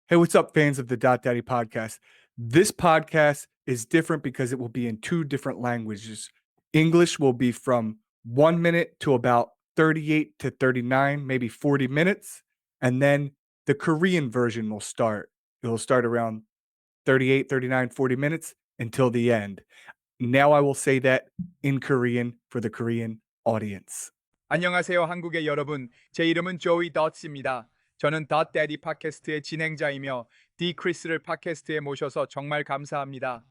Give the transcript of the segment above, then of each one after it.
Hey, what's up, fans of the Dot Daddy podcast? This podcast is different because it will be in two different languages. English will be from 1 minute to about 38 to 39, maybe 40 minutes. And then the Korean version will start. It will start around 38, 39, 40 minutes until the end. Now I will say that in Korean for the Korean audience. 안녕하세요, 한국의 여러분. 제 이름은 조이 덧스입니다. 저는 덧데디 팟캐스트의 진행자이며 디크리스를 팟캐스트에 모셔서 정말 감사합니다.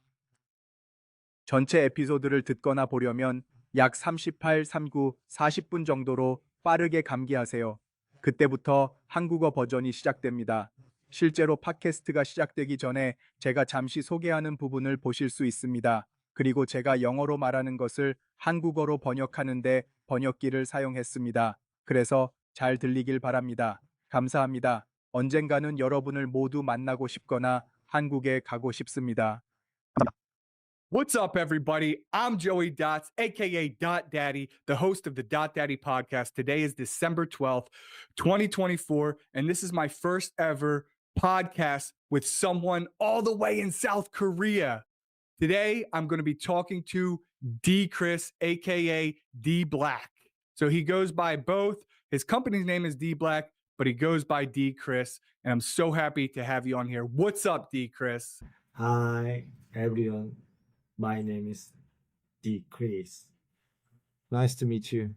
전체 에피소드를 듣거나 보려면 약 38, 39, 40분 정도로 빠르게 감기하세요. 그때부터 한국어 버전이 시작됩니다. 실제로 팟캐스트가 시작되기 전에 제가 잠시 소개하는 부분을 보실 수 있습니다. 그리고 제가 영어로 말하는 것을 한국어로 번역하는데 번역기를 사용했습니다. 그래서 잘 들리길 바랍니다. 감사합니다. 언젠가는 여러분을 모두 만나고 싶거나 한국에 가고 싶습니다. What's up, everybody? I'm Joey Dots, aka Dot Daddy, the host of the Dot Daddy podcast. Today is December 12th, 2024, and this is my first ever podcast with someone all the way in South Korea. Today, I'm going to be talking to D Chris, aka D Black. So he goes by both. His company's name is D Black, but he goes by D Chris, and I'm so happy to have you on here. What's up, D Chris? Hi, everyone. My name is D. Chris. Nice to meet you.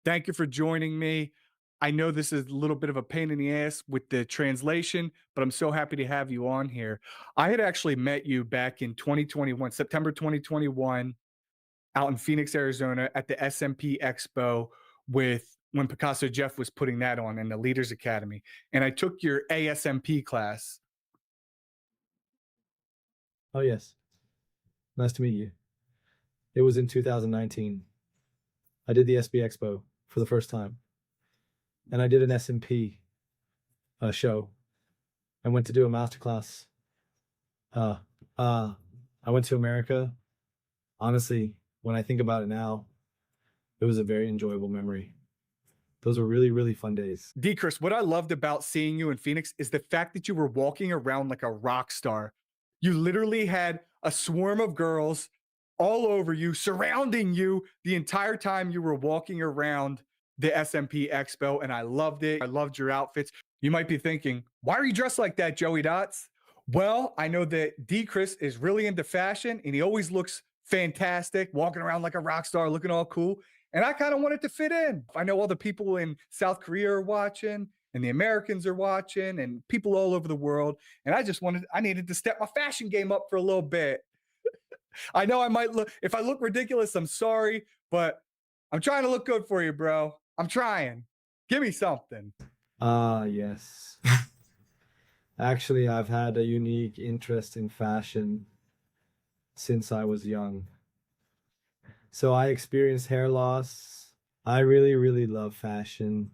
Thank you for joining me. I know this is a little bit of a pain in the ass with the translation, but I'm so happy to have you on here. I had actually met you back in 2021, September 2021, out in Phoenix, Arizona at the SMP Expo with when Picasso Jeff was putting that on in the Leaders Academy. And I took your ASMP class. Oh, yes. Nice to meet you. It was in 2019. I did the SB Expo for the first time. And I did an SMP show. I went to do a masterclass. I went to America. Honestly, when I think about it now, it was a very enjoyable memory. Those were really, really fun days. D. Chris, what I loved about seeing you in Phoenix is the fact that you were walking around like a rock star. You literally had a swarm of girls all over you, surrounding you the entire time you were walking around the SMP Expo, and I loved it. I loved your outfits. You might be thinking, why are you dressed like that, Joey Dots? Well, I know that D. Chris is really into fashion, and he always looks fantastic, walking around like a rock star, looking all cool. And I kind of wanted to fit in. I know all the people in South Korea are watching, and the Americans are watching, and people all over the world. And I needed to step my fashion game up for a little bit. I know I might look, if I look ridiculous, I'm sorry, but I'm trying to look good for you, bro. I'm trying. Give me something. Yes. Actually, I've had a unique interest in fashion since I was young. So I experienced hair loss. I really, really love fashion.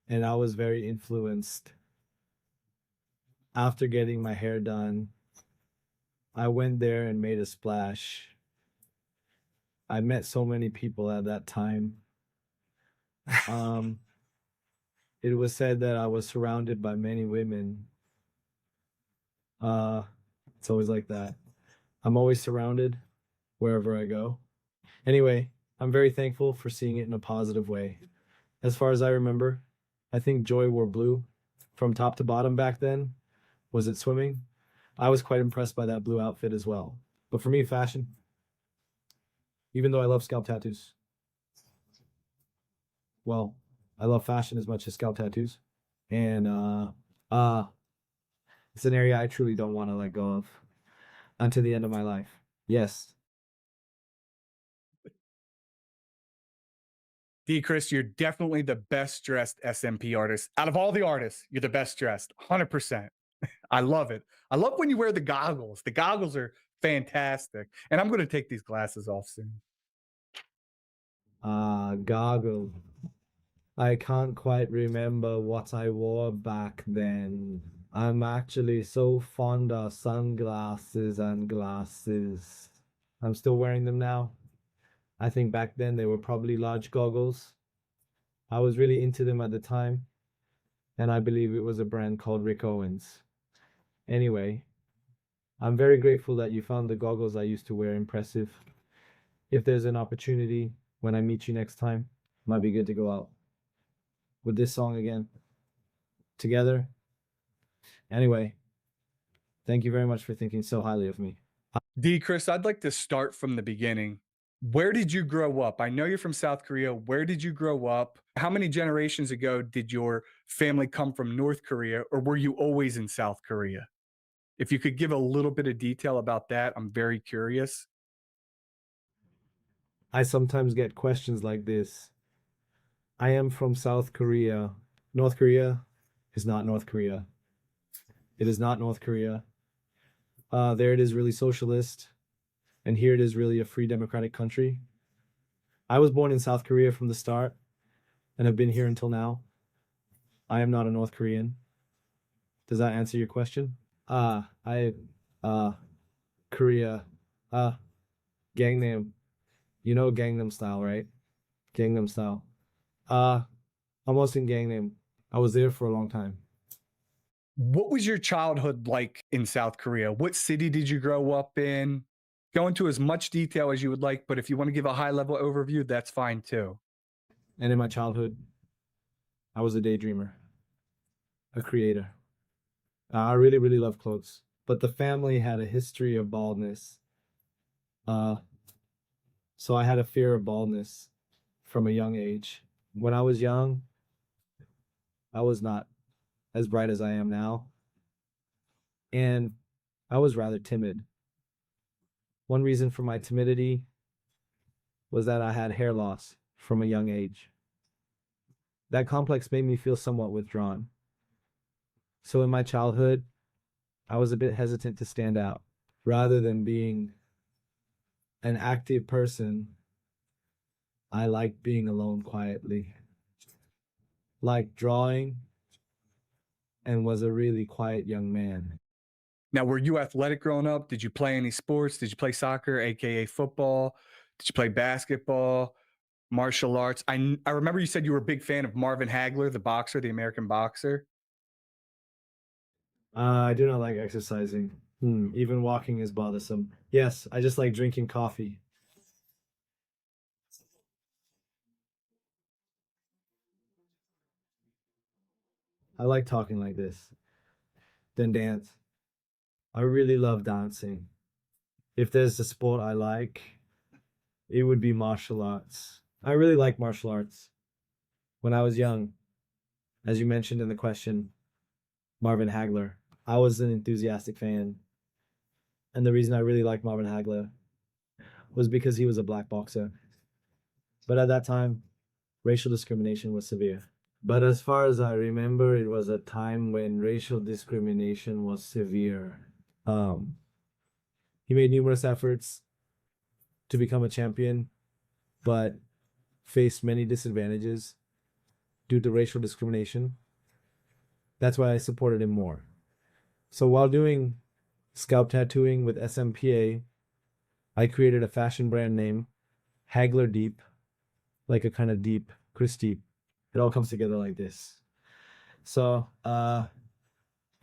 And I was very influenced. After getting my hair done, I went there and made a splash. I met so many people at that time. It was said that I was surrounded by many women. It's always like that. I'm always surrounded wherever I go. Anyway, I'm very thankful for seeing it in a positive way. As far as I remember, I think Joy wore blue from top to bottom back then. Was it swimming? I was quite impressed by that blue outfit as well. But for me, fashion, even though I love scalp tattoos, well, I love fashion as much as scalp tattoos. And it's an area I truly don't want to let go of until the end of my life. Yes. D. Chris, you're definitely the best dressed SMP artist. Out of all the artists, you're the best dressed, 100%. I love it. I love when you wear the goggles. The goggles are fantastic. And I'm going to take these glasses off soon. Goggle. I can't quite remember what I wore back then. I'm actually so fond of sunglasses and glasses. I'm still wearing them now. I think back then they were probably large goggles. I was really into them at the time. and I believe it was a brand called Rick Owens. Anyway, I'm very grateful that you found the goggles I used to wear impressive. If there's an opportunity when I meet you next time, might be good to go out with this song again together. Anyway, thank you very much for thinking so highly of me. D. Chris, I'd like to start from the beginning. Where did you grow up? I know you're from South Korea. Where did you grow up? How many generations ago did your family come from North Korea, or were you always in South Korea? If you could give a little bit of detail about that, I'm very curious. I sometimes get questions like this. I am from South Korea. North Korea is not North Korea. It is not North Korea. There it is really socialist, and here it is really a free democratic country. I was born in South Korea from the start and have been here until now. I am not a North Korean. Does that answer your question? Korea, Gangnam. You know Gangnam Style, right? Gangnam Style. Almost in Gangnam. I was there for a long time. What was your childhood like in South Korea? What city did you grow up in? Go into as much detail as you would like, but if you want to give a high level overview, that's fine too. And in my childhood, I was a daydreamer, a creator. I really, really love clothes, but the family had a history of baldness. So I had a fear of baldness from a young age. When I was young, I was not as bright as I am now. And I was rather timid. One reason for my timidity was that I had hair loss from a young age. That complex made me feel somewhat withdrawn. So in my childhood, I was a bit hesitant to stand out. Rather than being an active person, I liked being alone quietly. Liked drawing, and was a really quiet young man. Now, were you athletic growing up? Did you play any sports? Did you play soccer, aka football? Did you play basketball, martial arts? I remember you said you were a big fan of Marvin Hagler, the boxer, the American boxer. I do not like exercising. Even walking is bothersome. Yes, I just like drinking coffee. I like talking like this. Then dance. I really love dancing. If there's a sport I like, it would be martial arts. I really like martial arts. When I was young, as you mentioned in the question, Marvin Hagler, I was an enthusiastic fan. And the reason I really liked Marvin Hagler was because he was a black boxer. But at that time, racial discrimination was severe. But as far as I remember, it was a time when racial discrimination was severe. He made numerous efforts to become a champion, but faced many disadvantages due to racial discrimination. That's why I supported him more. So while doing scalp tattooing with SMPA, I created a fashion brand name, Hagler Deep, like a kind of deep, Chris Deep. It all comes together like this. So,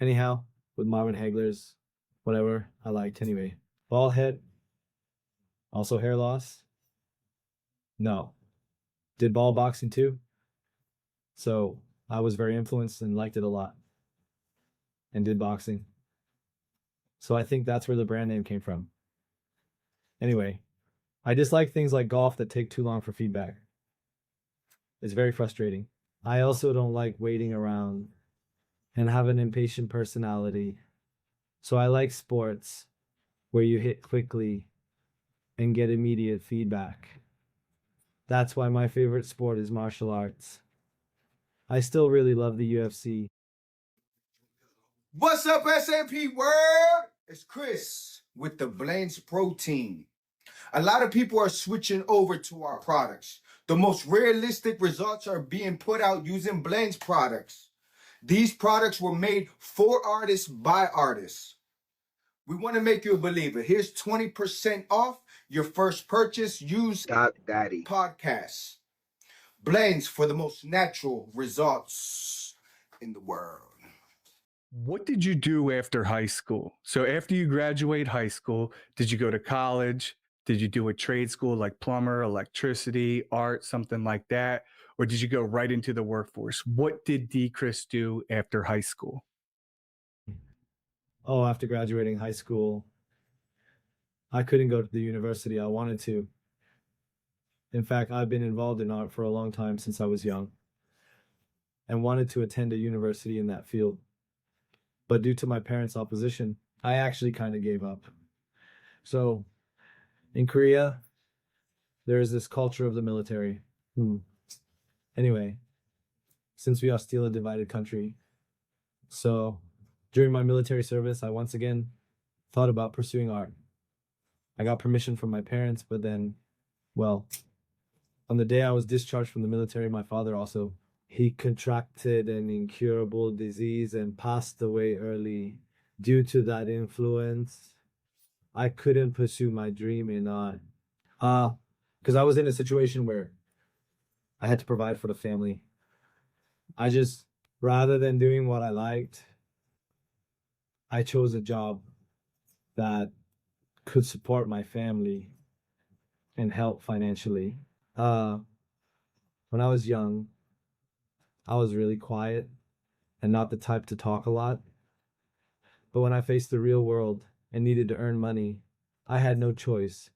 anyhow, with Marvin Hagler's, whatever I liked anyway. Bald head, also hair loss. No. Did ball boxing too. So I was very influenced and liked it a lot. And did boxing. So I think that's where the brand name came from. Anyway, I dislike things like golf that take too long for feedback. It's very frustrating. I also don't like waiting around and have an impatient personality. So I like sports where you hit quickly and get immediate feedback. That's why my favorite sport is martial arts. I still really love the UFC. What's up, SMP world? It's Chris with the Blends Protein. A lot of people are switching over to our products. The most realistic results are being put out using Blends products. These products were made for artists by artists. We want to make you a believer. Here's 20% off your first purchase. Use Doc Daddy. Podcasts. Blends for the most natural results. in the world. What did you do after high school? So after you graduate high school, did you go to college? Did you do a trade school like plumber, electricity, art, something like that? Or did you go right into the workforce? What did D. Chris do after high school? Oh, after graduating high school, I couldn't go to the university I wanted to. In fact, I've been involved in art for a long time since I was young and wanted to attend a university in that field. But due to my parents' opposition, I actually kind of gave up. So in Korea, there is this culture of the military. Anyway, since we are still a divided country, so during my military service, I once again thought about pursuing art. I got permission from my parents, but then, well, on the day I was discharged from the military, my father also, he contracted an incurable disease and passed away early. Due to that influence, I couldn't pursue my dream in art. Because I was in a situation where I had to provide for the family. I just, rather than doing what I liked, I chose a job that could support my family and help financially. When I was young, I was really quiet and not the type to talk a lot. But when I faced the real world and needed to earn money, I had no choice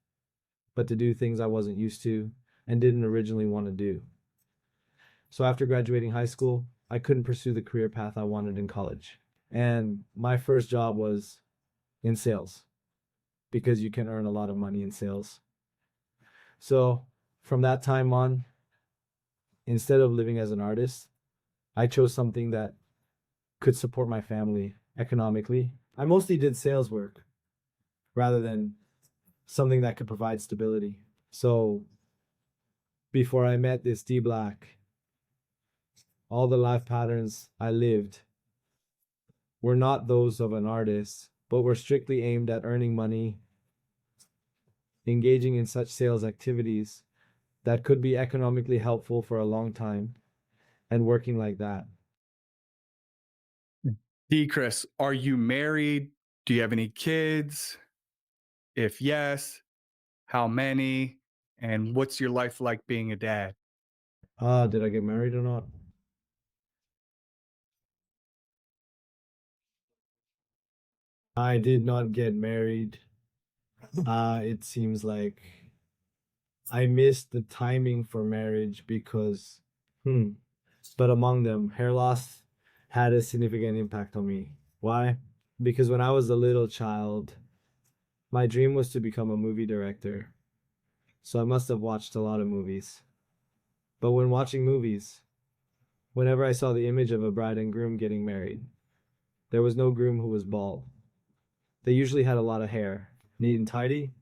but to do things I wasn't used to and didn't originally want to do. So after graduating high school, I couldn't pursue the career path I wanted in college. And my first job was in sales because you can earn a lot of money in sales. So from that time on, instead of living as an artist, I chose something that could support my family economically. I mostly did sales work rather than something that could provide stability. So before I met this D Black, all the life patterns I lived were not those of an artist, but were strictly aimed at earning money, engaging in such sales activities that could be economically helpful for a long time, and working like that. D. Chris, are you married? Do you have any kids? If yes, how many? And what's your life like being a dad? Did I get married or not? I did not get married. It seems like I missed the timing for marriage because, but among them, hair loss had a significant impact on me. Why? Because when I was a little child, my dream was to become a movie director. So I must have watched a lot of movies. But when watching movies, whenever I saw the image of a bride and groom getting married, there was no groom who was bald. They usually had a lot of hair, neat and tidy,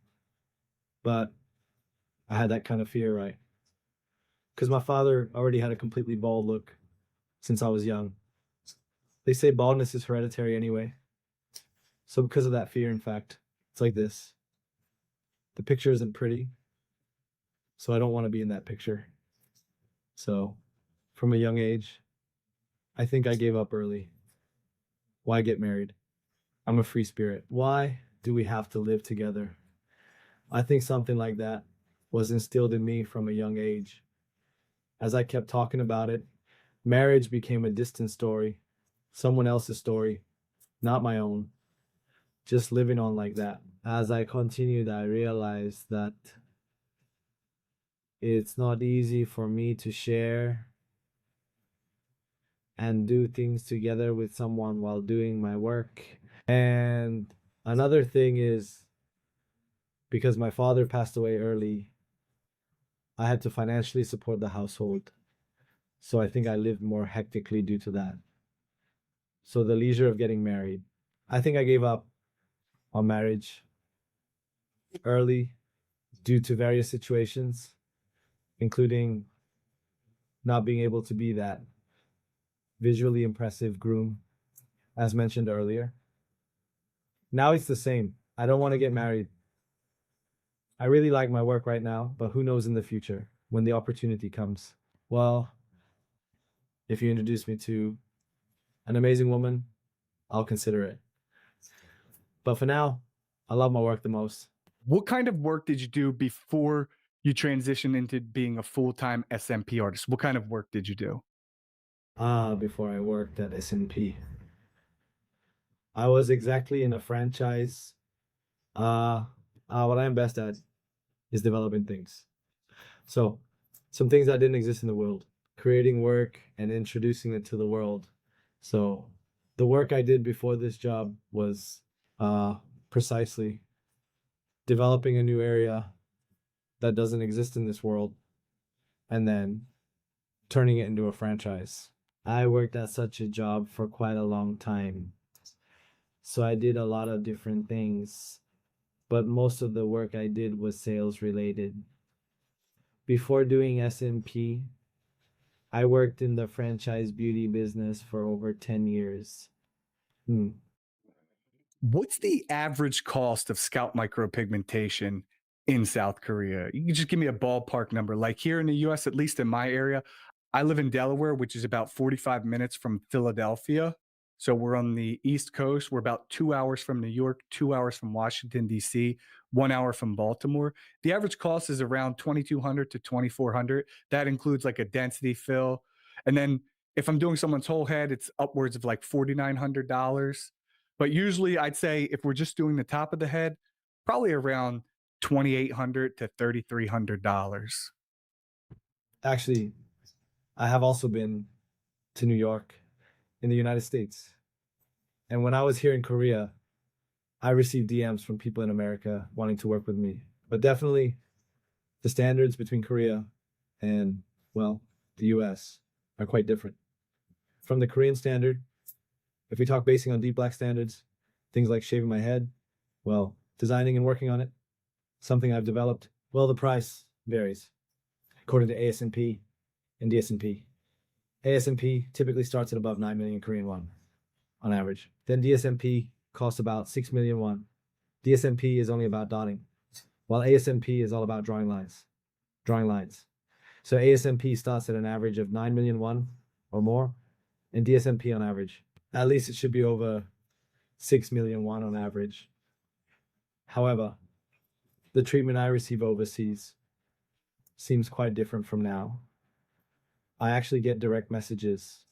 but I had that kind of fear, right? Because my father already had a completely bald look since I was young. They say baldness is hereditary anyway. So because of that fear, in fact, it's like this. The picture isn't pretty, so I don't want to be in that picture. So from a young age, I think I gave up early. Why get married? I'm a free spirit. Why do we have to live together? I think something like that was instilled in me from a young age. As I kept talking about it, marriage became a distant story, someone else's story, not my own. Just living on like that. As I continued, I realized that it's not easy for me to share and do things together with someone while doing my work. And another thing is, because my father passed away early, I had to financially support the household. So I think I lived more hectically due to that. So the leisure of getting married. I think I gave up on marriage early due to various situations, including not being able to be that visually impressive groom, as mentioned earlier. Now it's the same. I don't want to get married. I really like my work right now, but who knows in the future when the opportunity comes. Well, if you introduce me to an amazing woman, I'll consider it. But for now, I love my work the most. What kind of work did you do before you transitioned into being a full-time SMP artist? What kind of work did you do? Before I worked at S&P, I was exactly in a franchise. What I'm best at is developing things. So, some things that didn't exist in the world, creating work and introducing it to the world. So, the work I did before this job was precisely developing a new area that doesn't exist in this world and then turning it into a franchise. I worked at such a job for quite a long time. So I did a lot of different things, but most of the work I did was sales related. Before doing SMP, I worked in the franchise beauty business for over 10 years. What's the average cost of scalp micropigmentation in South Korea? You can just give me a ballpark number. Like here in the US, at least in my area, I live in Delaware, which is about 45 minutes from Philadelphia. So we're on the East Coast. We're about 2 hours from New York, 2 hours from Washington, D.C., 1 hour from Baltimore. The average cost is around 2,200 to 2,400. That includes like a density fill. And then if I'm doing someone's whole head, it's upwards of like $4,900. But usually I'd say if we're just doing the top of the head, probably around $2,800 to $3,300. Actually, I have also been to New York in the United States. And when I was here in Korea, I received DMs from people in America wanting to work with me. But definitely the standards between Korea and, well, the US are quite different. From the Korean standard, if we talk basing on deep black standards, things like shaving my head, well, designing and working on it, something I've developed, well, the price varies according to ASNP and DSNP. ASNP typically starts at above 9 million Korean won on average. Then DSNP costs about 6 million won. DSNP is only about dotting, while ASNP is all about drawing lines. So ASNP starts at an average of 9 million won or more, and DSNP on average, at least it should be over 6 million won on average. However, the treatment I receive overseas seems quite different from now. I actually get direct messages.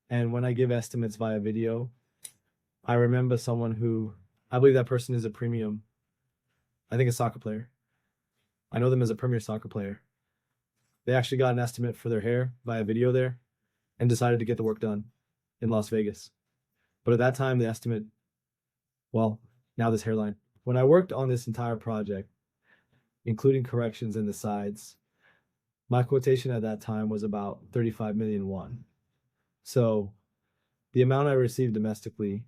And when I give estimates via video, I remember someone who, I believe that person is a premium, I think a soccer player. I know them as a premier soccer player. They actually got an estimate for their hair via video there and decided to get the work done in Las Vegas. But at that time, the estimate, well, now this hairline. When I worked on this entire project, including corrections in the sides, my quotation at that time was about 35 million won. So the amount I receive domestically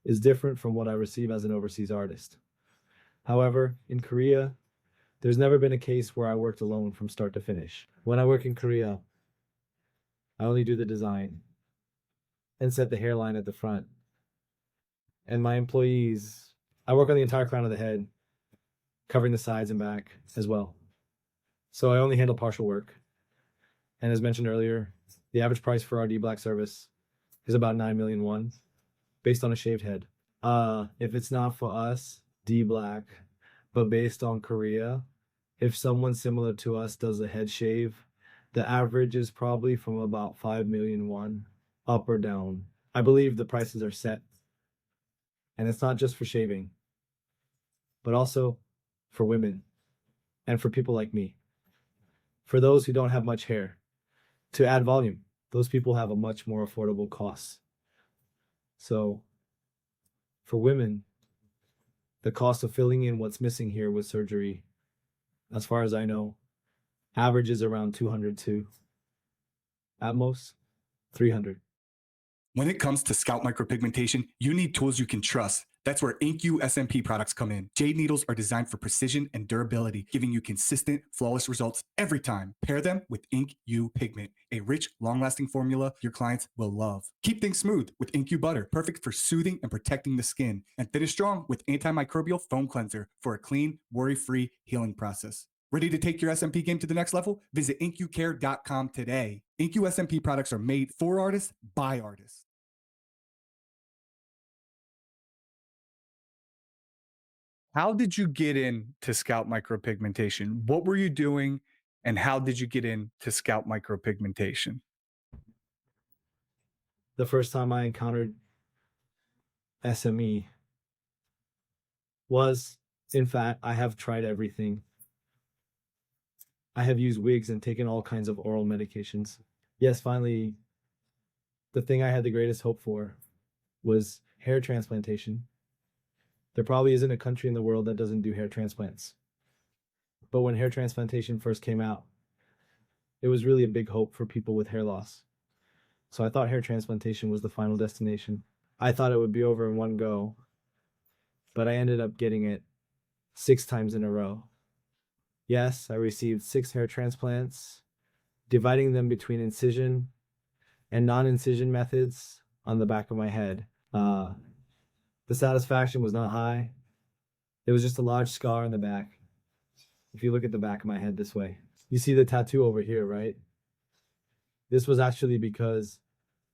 is different from what I receive as an overseas artist. However, in Korea, there's never been a case where I worked alone from start to finish. When I work in Korea, I only do the design and set the hairline at the front. And my employees, I work on the entire crown of the head, covering the sides and back as well. So I only handle partial work. And as mentioned earlier, the average price for our D-Black service is about 9 million won, based on a shaved head. If it's not for us, D-Black, but based on Korea, if someone similar to us does a head shave, the average is probably from about 5 million won, up or down. I believe the prices are set. And it's not just for shaving, but also for women and for people like me. For those who don't have much hair, to add volume, those people have a much more affordable cost. So for women, the cost of filling in what's missing here with surgery, as far as I know, averages around 200 to, at most, 300. When it comes to scalp micropigmentation, you need tools you can trust. That's where InkU SMP products come in. Jade needles are designed for precision and durability, giving you consistent, flawless results every time. Pair them with InkU Pigment, a rich, long-lasting formula your clients will love. Keep things smooth with InkU Butter, perfect for soothing and protecting the skin. And finish strong with antimicrobial foam cleanser for a clean, worry-free healing process. Ready to take your SMP game to the next level? Visit inkucare.com today. InQ SMP products are made for artists by artists. How did you get into scalp micropigmentation? What were you doing and how did you get into scalp micropigmentation? The first time I encountered SME was, in fact, I have tried everything. I have used wigs and taken all kinds of oral medications. Yes, finally, the thing I had the greatest hope for was hair transplantation. There probably isn't a country in the world that doesn't do hair transplants. But when hair transplantation first came out, it was really a big hope for people with hair loss. So I thought hair transplantation was the final destination. I thought it would be over in one go, but I ended up getting it 6 times in a row. Yes, I received 6 hair transplants, dividing them between incision and non-incision methods on the back of my head. The satisfaction was not high. It was just a large scar on the back. If you look at the back of my head this way, you see the tattoo over here, right? This was actually because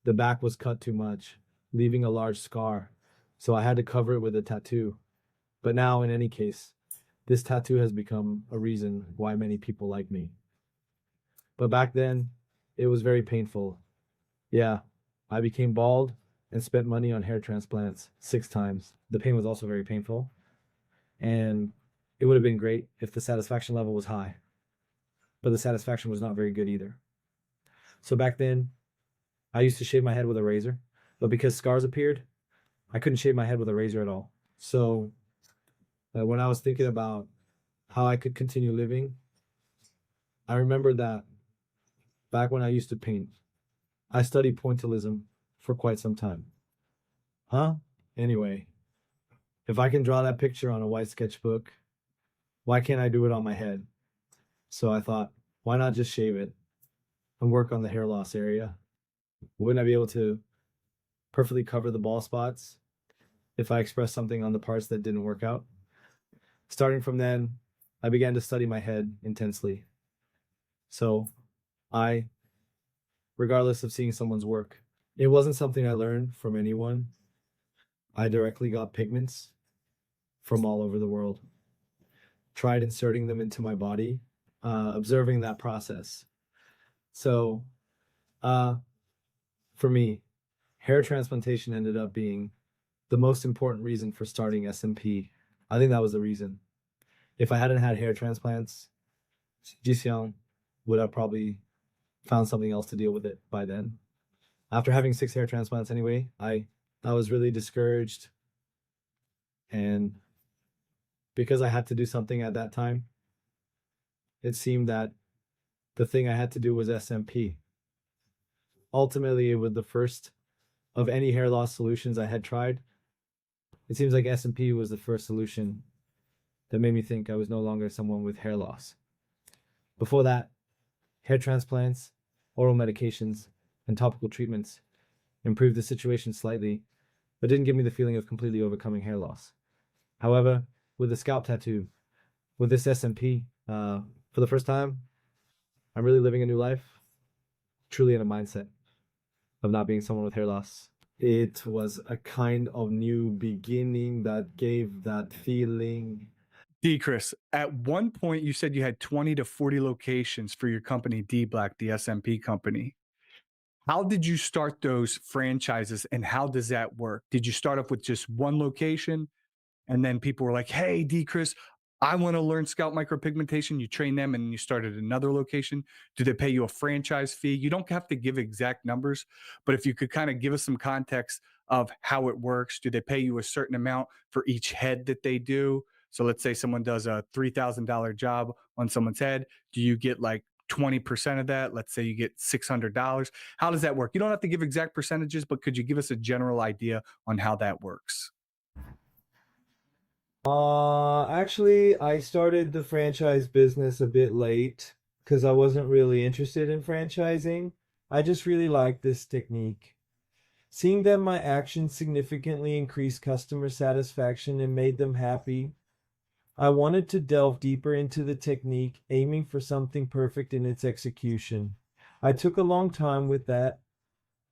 the back was cut too much, leaving a large scar. So I had to cover it with a tattoo. But now, in any case, this tattoo has become a reason why many people like me. But back then, it was very painful. Yeah, I became bald and spent money on hair transplants 6 times. The pain was also very painful. And it would have been great if the satisfaction level was high. But the satisfaction was not very good either. So back then, I used to shave my head with a razor. But because scars appeared, I couldn't shave my head with a razor at all. So when I was thinking about how I could continue living, I remembered that back when I used to paint, I studied pointillism for quite some time. Anyway, if I can draw that picture on a white sketchbook, why can't I do it on my head? So I thought, why not just shave it and work on the hair loss area? Wouldn't I be able to perfectly cover the bald spots if I expressed something on the parts that didn't work out? Starting from then, I began to study my head intensely. So regardless of seeing someone's work, it wasn't something I learned from anyone. I directly got pigments from all over the world, tried inserting them into my body, observing that process. So for me, hair transplantation ended up being the most important reason for starting SMP. I think that was the reason. If I hadn't had hair transplants, Jiseong would have probably found something else to deal with it by then. After having 6 hair transplants anyway, I was really discouraged. And because I had to do something at that time, it seemed that the thing I had to do was SMP. Ultimately, it was the first of any hair loss solutions I had tried. It seems like SMP was the first solution that made me think I was no longer someone with hair loss. Before that, hair transplants, oral medications, and topical treatments improved the situation slightly, but didn't give me the feeling of completely overcoming hair loss. However, with the scalp tattoo, with this SMP, for the first time, I'm really living a new life, truly in a mindset of not being someone with hair loss. It was a kind of new beginning that gave that feeling. Chris, at one point you said you had 20 to 40 locations for your company, D Black, the SMP company. How did you start those franchises and how does that work? Did you start off with just one location and then people were like, hey, Chris, I want to learn scalp micropigmentation. You train them and you started another location. Do they pay you a franchise fee? You don't have to give exact numbers, but if you could kind of give us some context of how it works. Do they pay you a certain amount for each head that they do? So let's say someone does a $3,000 job on someone's head. Do you get like 20% of that? Let's say you get $600. How does that work? You don't have to give exact percentages, but could you give us a general idea on how that works? Actually, I started the franchise business a bit late because I wasn't really interested in franchising. I just really liked this technique. Seeing that my actions significantly increased customer satisfaction and made them happy, I wanted to delve deeper into the technique, aiming for something perfect in its execution. I took a long time with that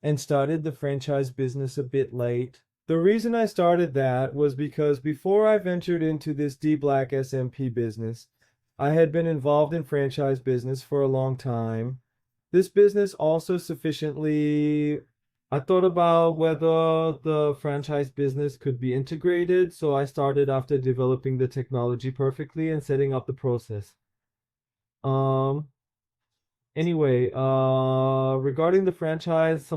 and started the franchise business a bit late. The reason I started that was because before I ventured into this D Black SMP business, I had been involved in franchise business for a long time. This business also sufficiently I thought about whether the franchise business could be integrated, so I started after developing the technology perfectly and setting up the process. Um, anyway, regarding the franchise,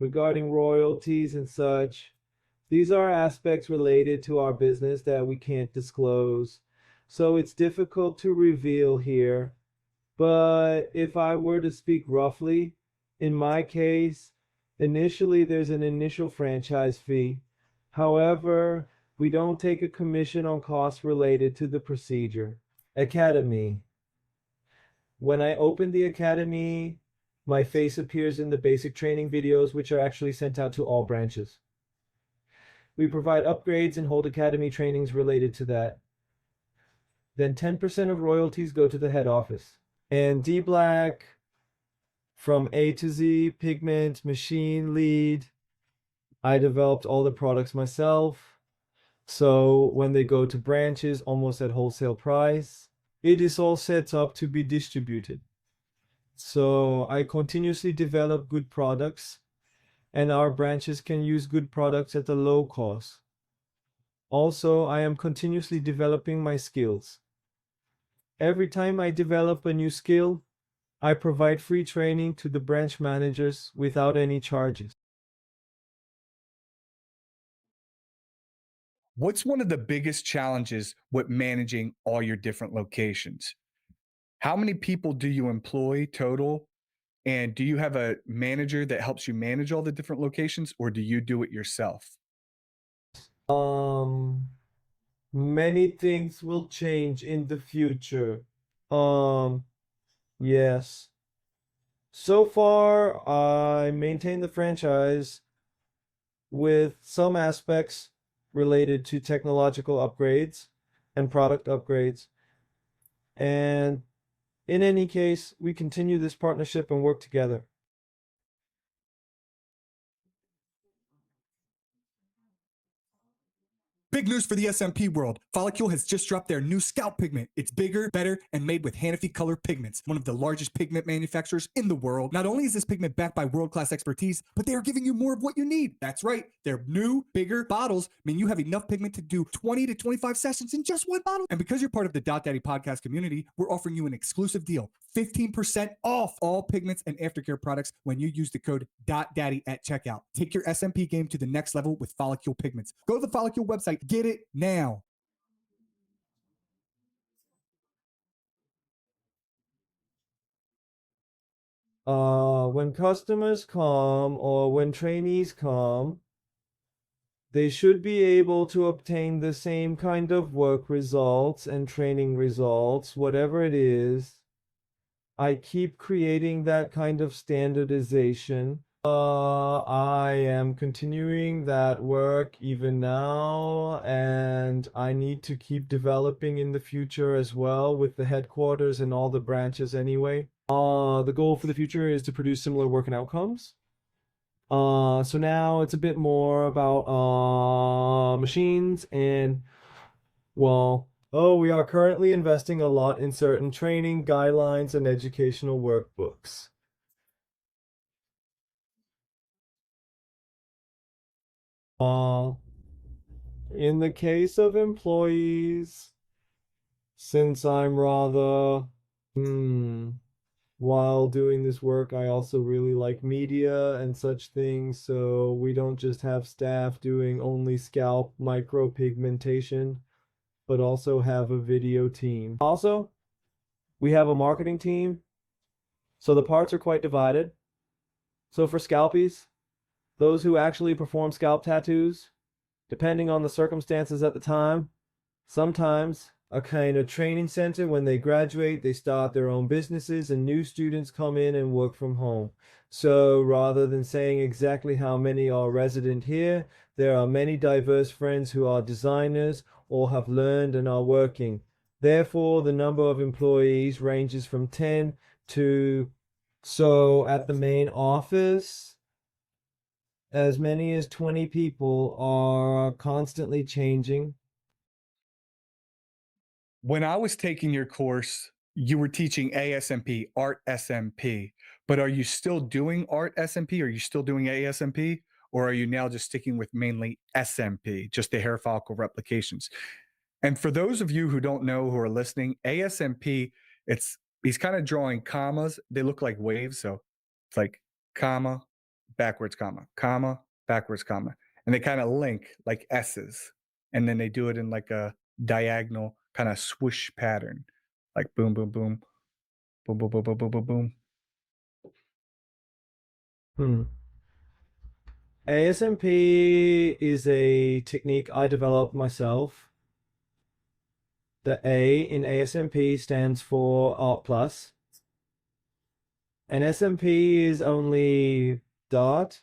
regarding royalties and such, these are aspects related to our business that we can't disclose, so it's difficult to reveal here. But if I were to speak roughly, in my case, initially there's an initial franchise fee. However, we don't take a commission on costs related to the procedure. Academy. When I open the academy, my face appears in the basic training videos, which are actually sent out to all branches. We provide upgrades and hold academy trainings related to that. Then 10% of royalties go to the head office. And D Black, from A to Z, pigment, machine, lead, I developed all the products myself. So when they go to branches almost at wholesale price, it is all set up to be distributed. So I continuously develop good products, and our branches can use good products at a low cost. Also, I am continuously developing my skills. Every time I develop a new skill, I provide free training to the branch managers without any charges. What's one of the biggest challenges with managing all your different locations? How many people do you employ total? And do you have a manager that helps you manage all the different locations, or do you do it yourself? Many things will change in the future. Yes. So far, I maintain the franchise with some aspects related to technological upgrades and product upgrades. And in any case, we continue this partnership and work together. Big news for the SMP world. Follicule has just dropped their new scalp pigment. It's bigger, better, and made with Hanafi Color Pigments, one of the largest pigment manufacturers in the world. Not only is this pigment backed by world-class expertise, but they are giving you more of what you need. That's right. Their new, bigger bottles mean you have enough pigment to do 20 to 25 sessions in just one bottle. And because you're part of the Dot Daddy podcast community, we're offering you an exclusive deal. 15% off all pigments and aftercare products when you use the code DOTDaddy at checkout. Take your SMP game to the next level with Follicule Pigments. Go to the Follicule website. Get it now. When customers come or when trainees come, they should be able to obtain the same kind of work results and training results, whatever it is. I keep creating that kind of standardization. I am continuing that work even now, and I need to keep developing in the future as well with the headquarters and all the branches anyway. The goal for the future is to produce similar work and outcomes. So now it's a bit more about machines and, well, we are currently investing a lot in certain training guidelines and educational workbooks. In the case of employees, since I'm rather, while doing this work, I also really like media and such things, so we don't just have staff doing only scalp micropigmentation, but also have a video team. Also, we have a marketing team, so the parts are quite divided. So for scalpies, those who actually perform scalp tattoos, depending on the circumstances at the time, sometimes a kind of training center. When they graduate, they start their own businesses and new students come in and work from home. So rather than saying exactly how many are resident here, there are many diverse friends who are designers or have learned and are working. Therefore, the number of employees ranges from 10 to, so at the main office, as many as 20 people are constantly changing. When I was taking your course, you were teaching ASMP, Art SMP. But are you still doing Art SMP? Are you still doing ASMP? Or are you now just sticking with mainly SMP, just the hair follicle replications? And for those of you who don't know who are listening, ASMP, it's he's kind of drawing commas. They look like waves. So it's like comma, backwards comma, backwards comma. And they kind of link like S's. And then they do it in like a diagonal kind of swoosh pattern. Like boom, boom, boom, boom, boom, boom, boom, boom, boom, boom. Hmm. ASMP is a technique I developed myself. The A in ASMP stands for Art Plus. And SMP is only dot.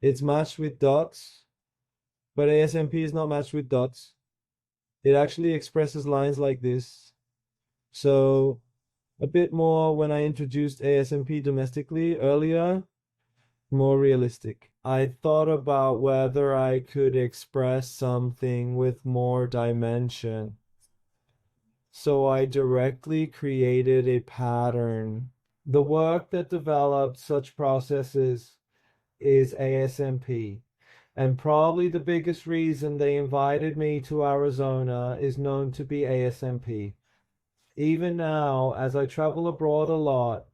It's matched with dots, but ASMP is not matched with dots. It actually expresses lines like this. So a bit more when I introduced ASMP domestically earlier, more realistic. I thought about whether I could express something with more dimension. So I directly created a pattern. The work that developed such processes is ASMP. And probably the biggest reason they invited me to Arizona is known to be ASMP. Even now, as I travel abroad a lot,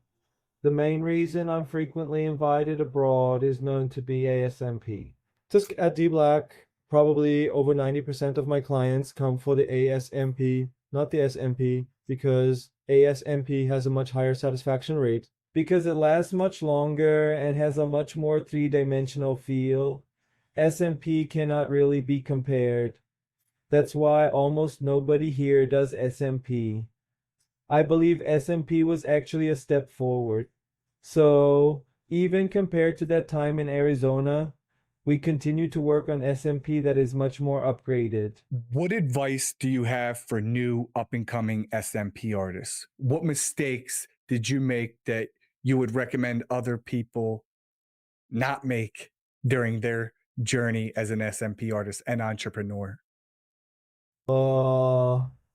the main reason I'm frequently invited abroad is known to be ASMP. Just at D Black, probably over 90% of my clients come for the ASMP, not the SMP, because ASMP has a much higher satisfaction rate, because it lasts much longer and has a much more three-dimensional feel. SMP cannot really be compared. That's why almost nobody here does SMP. I believe SMP was actually a step forward. So, even compared to that time in Arizona, we continue to work on SMP that is much more upgraded. What advice do you have for new up and coming SMP artists? What mistakes did you make that you would recommend other people not make during their journey as an SMP artist and entrepreneur?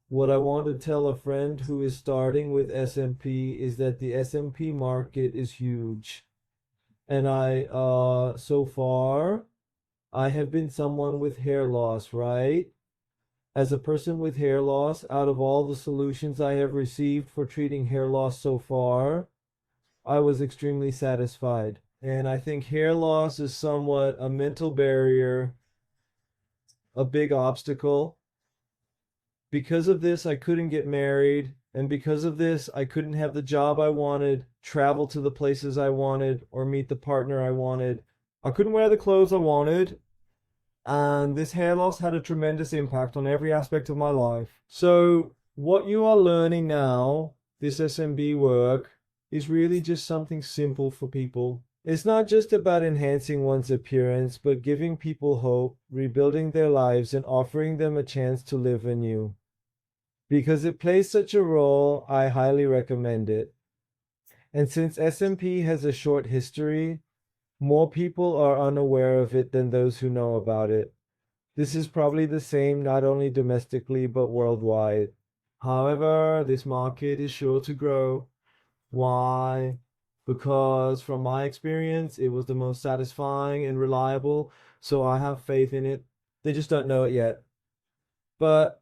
What I want to tell a friend who is starting with SMP is that the SMP market is huge. And so far, I have been someone with hair loss, right? As a person with hair loss, out of all the solutions I have received for treating hair loss so far, I was extremely satisfied. And I think hair loss is somewhat a mental barrier, a big obstacle. Because of this, I couldn't get married. And because of this, I couldn't have the job I wanted, travel to the places I wanted, or meet the partner I wanted. I couldn't wear the clothes I wanted. And this hair loss had a tremendous impact on every aspect of my life. So, what you are learning now, this SMB work, is really just something simple for people. It's not just about enhancing one's appearance, but giving people hope, rebuilding their lives, and offering them a chance to live anew. Because it plays such a role, I highly recommend it. And since SMP has a short history, more people are unaware of it than those who know about it. This is probably the same not only domestically but worldwide. However, this market is sure to grow. Why? Because from my experience, it was the most satisfying and reliable, so I have faith in it. They just don't know it yet. But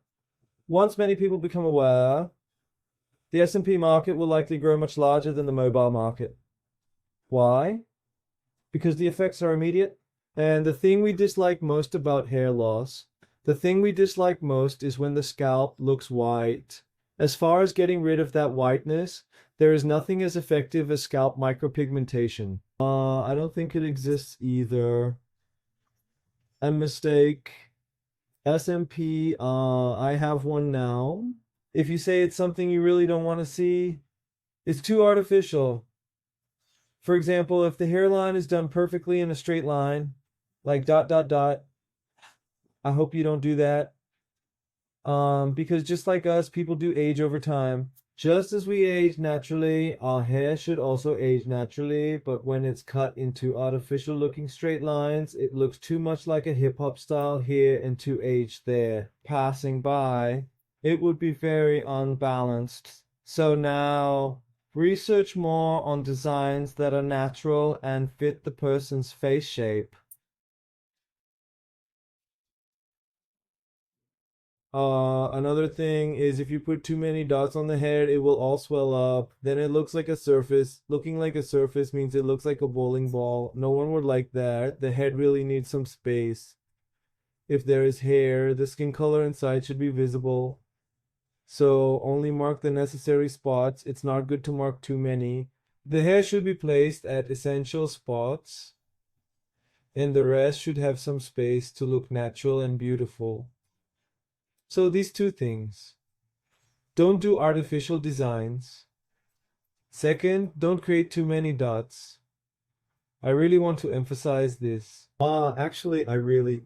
once many people become aware, the SMP market will likely grow much larger than the mobile market. Why? Because the effects are immediate. And the thing we dislike most about hair loss, the thing we dislike most is when the scalp looks white. As far as getting rid of that whiteness, there is nothing as effective as scalp micropigmentation. I don't think it exists either. A mistake. SMP, I have one now. If you say it's something you really don't want to see, it's too artificial. For example, if the hairline is done perfectly in a straight line, like dot, dot, dot, I hope you don't do that. Because just like us, people do age over time. Just as we age naturally, our hair should also age naturally, but when it's cut into artificial looking straight lines, it looks too much like a hip hop style here and too aged there. Passing by, it would be very unbalanced. So now, research more on designs that are natural and fit the person's face shape. Another thing is if you put too many dots on the head, it will all swell up. Then it looks like a surface. Looking like a surface means it looks like a bowling ball. No one would like that. The head really needs some space. If there is hair, the skin color inside should be visible. So only mark the necessary spots. It's not good to mark too many. The hair should be placed at essential spots, and the rest should have some space to look natural and beautiful. So these two things. Don't do artificial designs. Second, don't create too many dots. I really want to emphasize this. Actually, I really...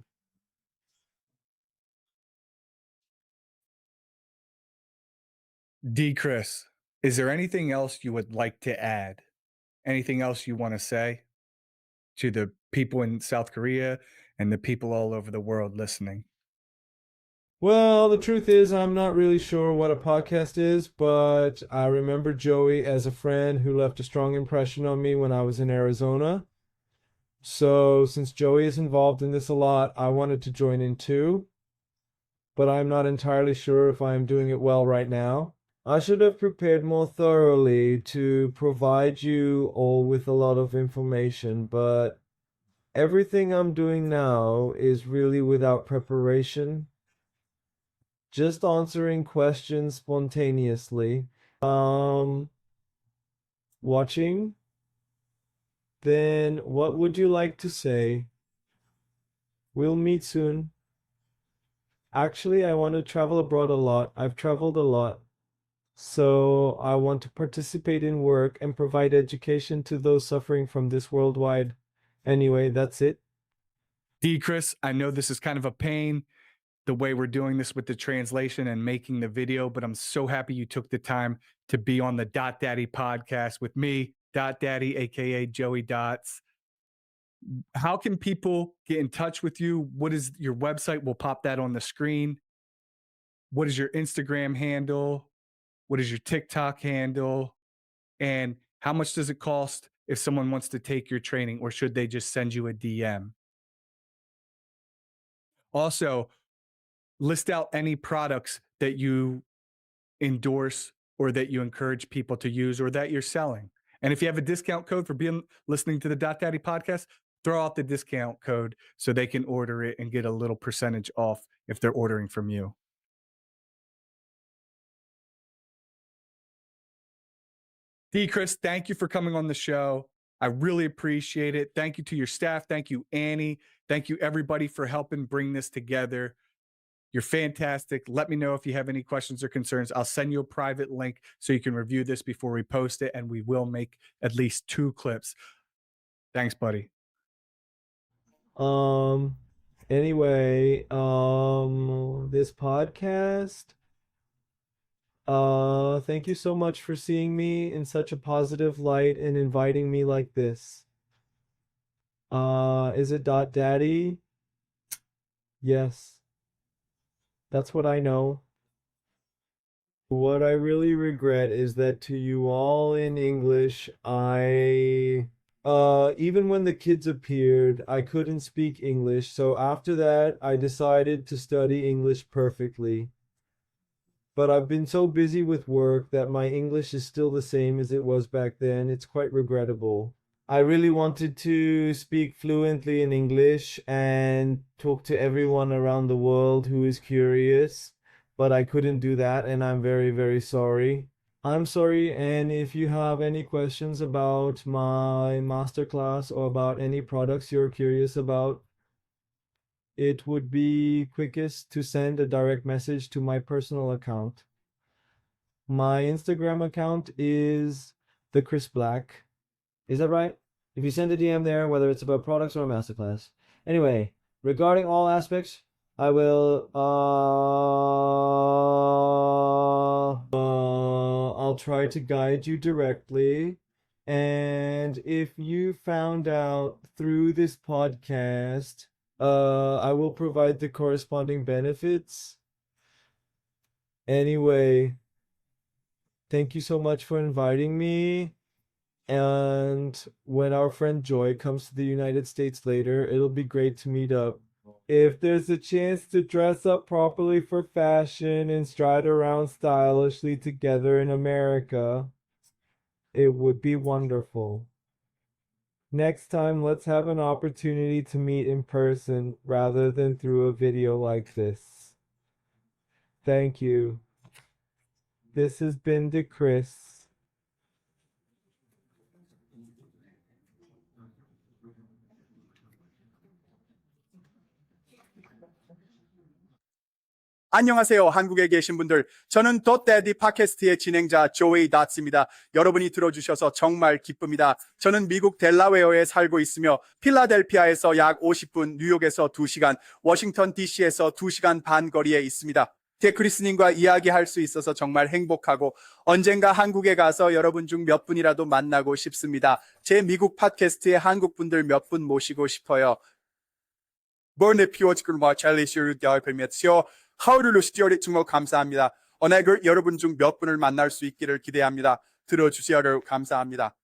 D. Chris, is there anything else you would like to add? Anything else you want to say to the people in South Korea and the people all over the world listening? Well, the truth is, I'm not really sure what a podcast is, but I remember Joey as a friend who left a strong impression on me when I was in Arizona. So, since Joey is involved in this a lot, I wanted to join in too. But I'm not entirely sure if I'm doing it well right now. I should have prepared more thoroughly to provide you all with a lot of information, but everything I'm doing now is really without preparation. Just answering questions spontaneously. Watching? Then what would you like to say? We'll meet soon. Actually, I want to travel abroad a lot. I've traveled a lot. So I want to participate in work and provide education to those suffering from this worldwide. Anyway, that's it. D. Chris, I know this is kind of a pain, the way we're doing this with the translation and making the video, but I'm so happy you took the time to be on the Dot Daddy podcast with me, Dot Daddy, aka Joey Dots. How can people get in touch with you? What is your website? We'll pop that on the screen. What is your Instagram handle? What is your TikTok handle? And how much does it cost if someone wants to take your training, or should they just send you a DM? Also, list out any products that you endorse or that you encourage people to use or that you're selling. And if you have a discount code for listening to the Dot Daddy podcast, throw out the discount code so they can order it and get a little percentage off if they're ordering from you. D. Chris, thank you for coming on the show. I really appreciate it. Thank you to your staff. Thank you, Annie. Thank you, everybody, for helping bring this together. You're fantastic. Let me know if you have any questions or concerns. I'll send you a private link so you can review this before we post it, and we will make at least 2 clips. Thanks, buddy. Anyway, this podcast, thank you so much for seeing me in such a positive light and inviting me like this. Is it Dot Daddy? Yes. That's what I know. What I really regret is that to you all in English, even when the kids appeared, I couldn't speak English. So after that, I decided to study English perfectly. But I've been so busy with work that my English is still the same as it was back then. It's quite regrettable. I really wanted to speak fluently in English and talk to everyone around the world who is curious, but I couldn't do that, and I'm very, very sorry. I'm sorry, and if you have any questions about my masterclass or about any products you're curious about, it would be quickest to send a direct message to my personal account. My Instagram account is the Chris Black. Is that right? If you send a DM there, whether it's about products or a masterclass. Anyway, regarding all aspects, I will I'll try to guide you directly. And if you found out through this podcast, I will provide the corresponding benefits. Anyway, thank you so much for inviting me. And when our friend Joy comes to the United States later, it'll be great to meet up. If there's a chance to dress up properly for fashion and stride around stylishly together in America, it would be wonderful. Next time, let's have an opportunity to meet in person rather than through a video like this. Thank you. This has been DeChris. 안녕하세요. 한국에 계신 분들. 저는 덧데디 팟캐스트의 진행자 조이 닷스입니다. 여러분이 들어주셔서 정말 기쁩니다. 저는 미국 델라웨어에 살고 있으며 필라델피아에서 약 50분, 뉴욕에서 2시간, 워싱턴 DC에서 2시간 반 거리에 있습니다. 데크리스님과 이야기할 수 있어서 정말 행복하고 언젠가 한국에 가서 여러분 중 몇 분이라도 만나고 싶습니다. 제 미국 팟캐스트에 한국 분들 몇 분 모시고 싶어요. Bonne piotkur 마찰리시르 대알페미츠요. 하루를 스티어리 정말 감사합니다. 오늘 여러분 중 몇 분을 만날 수 있기를 기대합니다. 들어주셔서 감사합니다.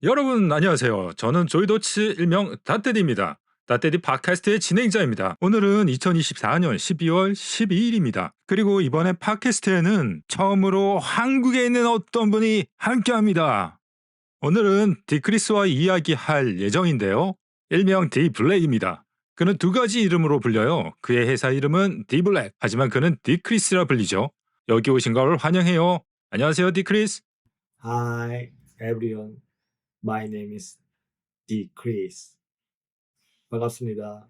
여러분 안녕하세요. 저는 조이도치 일명 닷데디입니다. 닷데디 팟캐스트의 진행자입니다. 오늘은 2024년 12월 12일입니다. 그리고 이번에 팟캐스트에는 처음으로 한국에 있는 어떤 분이 함께합니다. 오늘은 디크리스와 이야기할 예정인데요. 일명 디블랙입니다. 그는 두 가지 이름으로 불려요. 그의 회사 이름은 디블랙, 하지만 그는 디크리스라 불리죠. 여기 오신 걸 환영해요. 안녕하세요, 디크리스. Hi, everyone. My name is DeChris. 반갑습니다.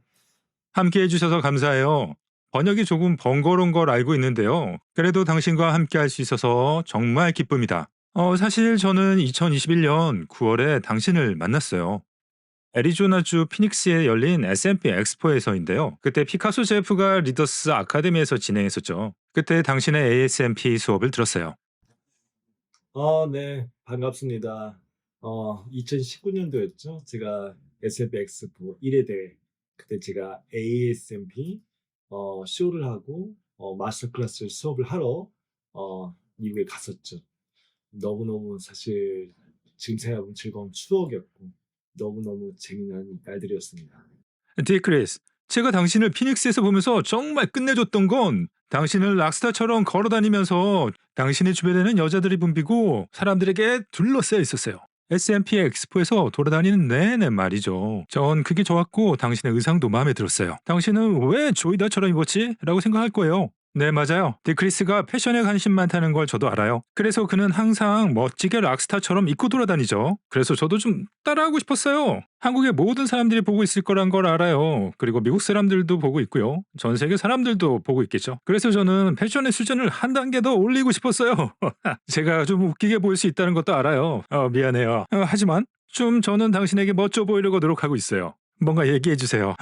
함께 해주셔서 감사해요. 번역이 조금 번거로운 걸 알고 있는데요. 그래도 당신과 함께 할 수 있어서 정말 기쁩니다. 사실 저는 2021년 9월에 당신을 만났어요. 애리조나주 피닉스에 열린 S&P 엑스포에서인데요. 그때 피카소 제프가 리더스 아카데미에서 진행했었죠. 그때 당신의 AS&P 수업을 들었어요. 네, 반갑습니다. 2019년도였죠. 제가 S&P 엑스포 1회 대회, 그때 제가 ASMP 쇼를 하고 마스터 클래스 수업을 하러 미국에 갔었죠. 너무너무 사실 지금 생각하면 즐거운 추억이었고 너무너무 재미난 날들이었습니다. 디크리스, 제가 당신을 피닉스에서 보면서 정말 끝내줬던 건 당신을 락스타처럼 걸어다니면서 당신의 주변에는 여자들이 붐비고 사람들에게 둘러싸여 있었어요. S&P 엑스포에서 돌아다니는 내내 말이죠. 전 그게 좋았고 당신의 의상도 마음에 들었어요. 당신은 왜 조이다처럼 입었지? 라고 생각할 거예요. 네, 맞아요. 디크리스가 패션에 관심 많다는 걸 저도 알아요. 그래서 그는 항상 멋지게 락스타처럼 입고 돌아다니죠. 그래서 저도 좀 따라하고 싶었어요. 한국의 모든 사람들이 보고 있을 거란 걸 알아요. 그리고 미국 사람들도 보고 있고요. 전 세계 사람들도 보고 있겠죠. 그래서 저는 패션의 수준을 한 단계 더 올리고 싶었어요. 제가 좀 웃기게 보일 수 있다는 것도 알아요. 미안해요. 하지만 좀 저는 당신에게 멋져 보이려고 노력하고 있어요. 뭔가 얘기해 주세요.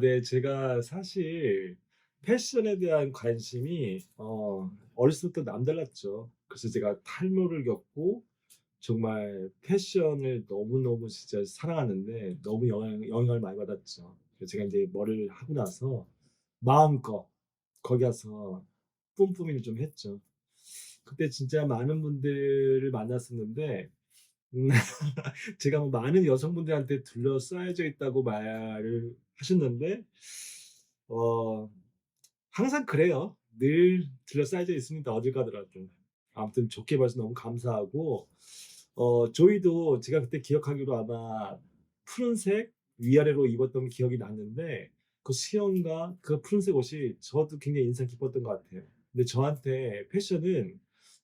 네, 제가 사실 패션에 대한 관심이 어렸을 때부터 남달랐죠. 그래서 제가 탈모를 겪고 정말 패션을 너무너무 진짜 사랑하는데 너무 영향을 많이 받았죠. 그래서 제가 이제 머리를 하고 나서 마음껏 거기 가서 뿜뿜이를 좀 했죠. 그때 진짜 많은 분들을 만났었는데 제가 뭐 많은 여성분들한테 둘러싸여져 있다고 말을 하셨는데 항상 그래요. 늘 둘러싸여져 있습니다. 어딜 가더라도. 아무튼 좋게 봐서 너무 감사하고 조이도 제가 그때 기억하기로 아마 푸른색 위아래로 입었던 기억이 났는데 그 수영과 그 푸른색 옷이 저도 굉장히 인상 깊었던 것 같아요. 근데 저한테 패션은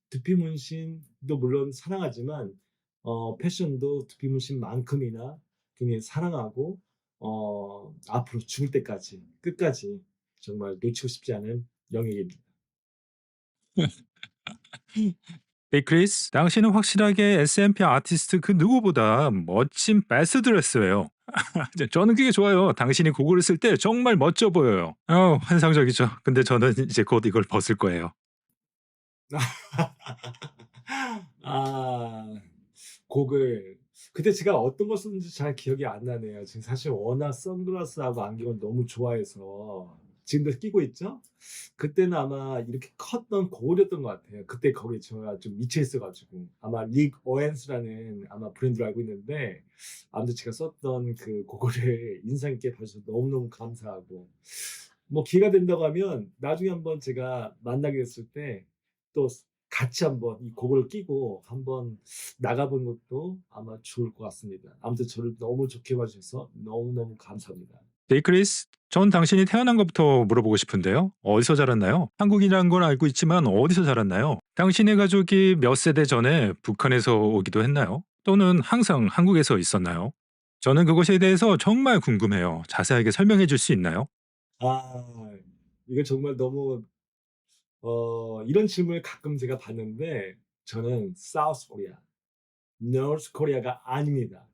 두피 문신도 물론 사랑하지만 패션도 두피 문신만큼이나 굉장히 사랑하고 앞으로 죽을 때까지 끝까지 정말 놓치고 싶지 않은 영역입니다. 크리스, 당신은 확실하게 S&P 아티스트 그 누구보다 멋진 베스트 드레서예요. 저는 그게 좋아요. 당신이 그거를 쓸 때 정말 멋져 보여요. 환상적이죠. 근데 저는 이제 곧 이걸 벗을 거예요. 아, 곡을. 그때 제가 어떤 거 썼는지 잘 기억이 안 나네요. 지금 사실 워낙 선글라스하고 안경을 너무 좋아해서 지금도 끼고 있죠? 그때는 아마 이렇게 컸던 고울이었던 것 같아요. 그때 거기 제가 좀 미쳐 있어가지고 아마 릭 오웬스라는 아마 브랜드를 알고 있는데 아무튼 제가 썼던 그 고글을 인상 있게 봐주셔서 너무너무 감사하고 뭐 기회가 된다고 하면 나중에 한번 제가 만나게 됐을 때 또 같이 한번 이 고글을 끼고 한번 나가본 것도 아마 좋을 것 같습니다. 아무튼 저를 너무 좋게 봐주셔서 너무너무 감사합니다. 크리스, 전 당신이 태어난 것부터 물어보고 싶은데요. 어디서 자랐나요? 한국이라는 걸 알고 있지만 어디서 자랐나요? 당신의 가족이 몇 세대 전에 북한에서 오기도 했나요? 또는 항상 한국에서 있었나요? 저는 그것에 대해서 정말 궁금해요. 자세하게 설명해 줄 수 있나요? 아, 이거 정말 너무 이런 질문을 가끔 제가 받는데 저는 사우스 코리아, 노스 코리아가 아닙니다.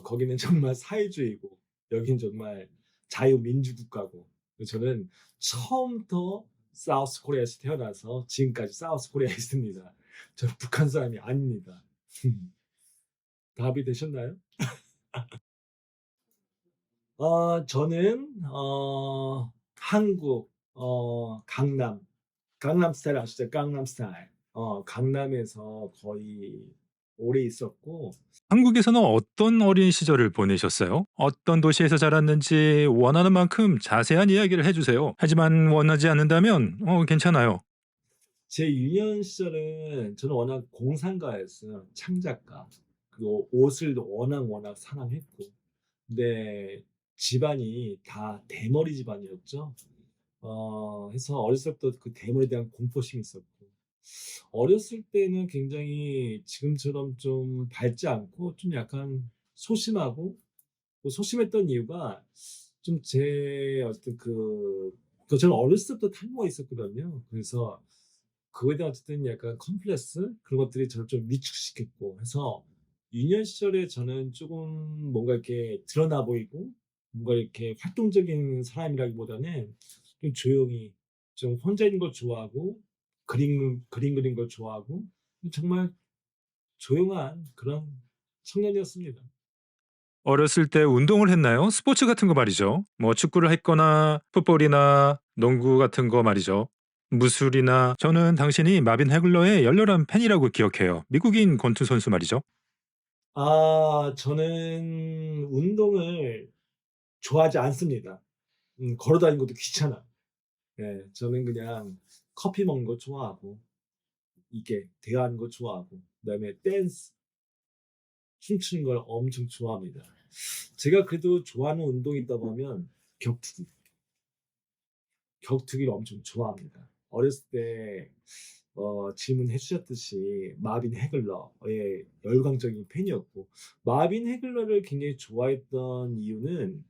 거기는 정말 사회주의고 여긴 정말 자유민주국가고 저는 처음부터 사우스 코리아에서 태어나서 지금까지 사우스 코리아에 있습니다. 저는 북한 사람이 아닙니다. 답이 되셨나요? 저는 한국 강남 스타일 아시죠? 강남 스타일. 강남에서 거의 오래 있었고 한국에서는 어떤 어린 시절을 보내셨어요? 어떤 도시에서 자랐는지 원하는 만큼 자세한 이야기를 해주세요. 하지만 원하지 않는다면 괜찮아요. 제 유년 시절은 저는 워낙 공상가였어요. 창작가. 그리고 옷을 워낙 사랑했고. 근데 집안이 다 대머리 집안이었죠. 해서 어렸을 때부터 그 대머리에 대한 공포심이 있었고. 어렸을 때는 굉장히 지금처럼 좀 밝지 않고 좀 약간 소심하고 또 소심했던 이유가 좀 제 어떤 저는 어렸을 때부터 탈모가 있었거든요. 그래서 그거에 대한 어쨌든 약간 컴플렉스 그런 것들이 저를 좀 위축시켰고 해서 유년 시절에 저는 조금 뭔가 이렇게 드러나 보이고 뭔가 이렇게 활동적인 사람이라기보다는 좀 조용히 좀 혼자 있는 걸 좋아하고 그림 그리는 걸 좋아하고 정말 조용한 그런 청년이었습니다. 어렸을 때 운동을 했나요? 스포츠 같은 거 말이죠. 뭐 축구를 했거나 풋볼이나 농구 같은 거 말이죠. 무술이나 저는 당신이 마빈 해글러의 열렬한 팬이라고 기억해요. 미국인 권투 선수 말이죠. 저는 운동을 좋아하지 않습니다. 걸어 다니는 것도 귀찮아. 예, 저는 그냥 커피 먹는 거 좋아하고, 이게 대화하는 거 좋아하고, 그다음에 댄스, 춤추는 걸 엄청 좋아합니다. 제가 그래도 좋아하는 운동이 있다 보면 격투기. 격투기를 엄청 좋아합니다. 어렸을 때 질문해 주셨듯이 마빈 해글러의 열광적인 팬이었고 마빈 해글러를 굉장히 좋아했던 이유는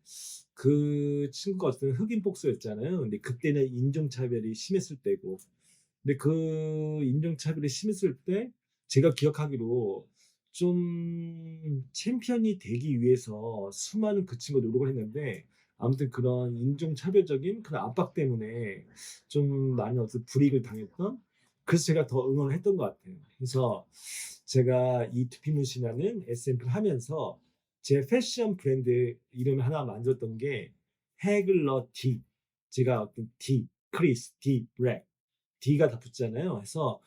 그 친구가 어떤 흑인 복서였잖아요. 근데 그때는 인종차별이 심했을 때고 근데 그 인종차별이 심했을 때 제가 기억하기로 좀 챔피언이 되기 위해서 수많은 그 친구가 노력을 했는데 아무튼 그런 인종차별적인 그런 압박 때문에 좀 많이 어떤 불이익을 당했던 그래서 제가 더 응원을 했던 것 같아요. 그래서 제가 이 두피문신이라는 SMP를 하면서 제 패션 브랜드 이름을 하나 만들었던 게 해글러 D. 제가 어떤 D, 크리스, D, 브렉. D가 다 붙잖아요. 그래서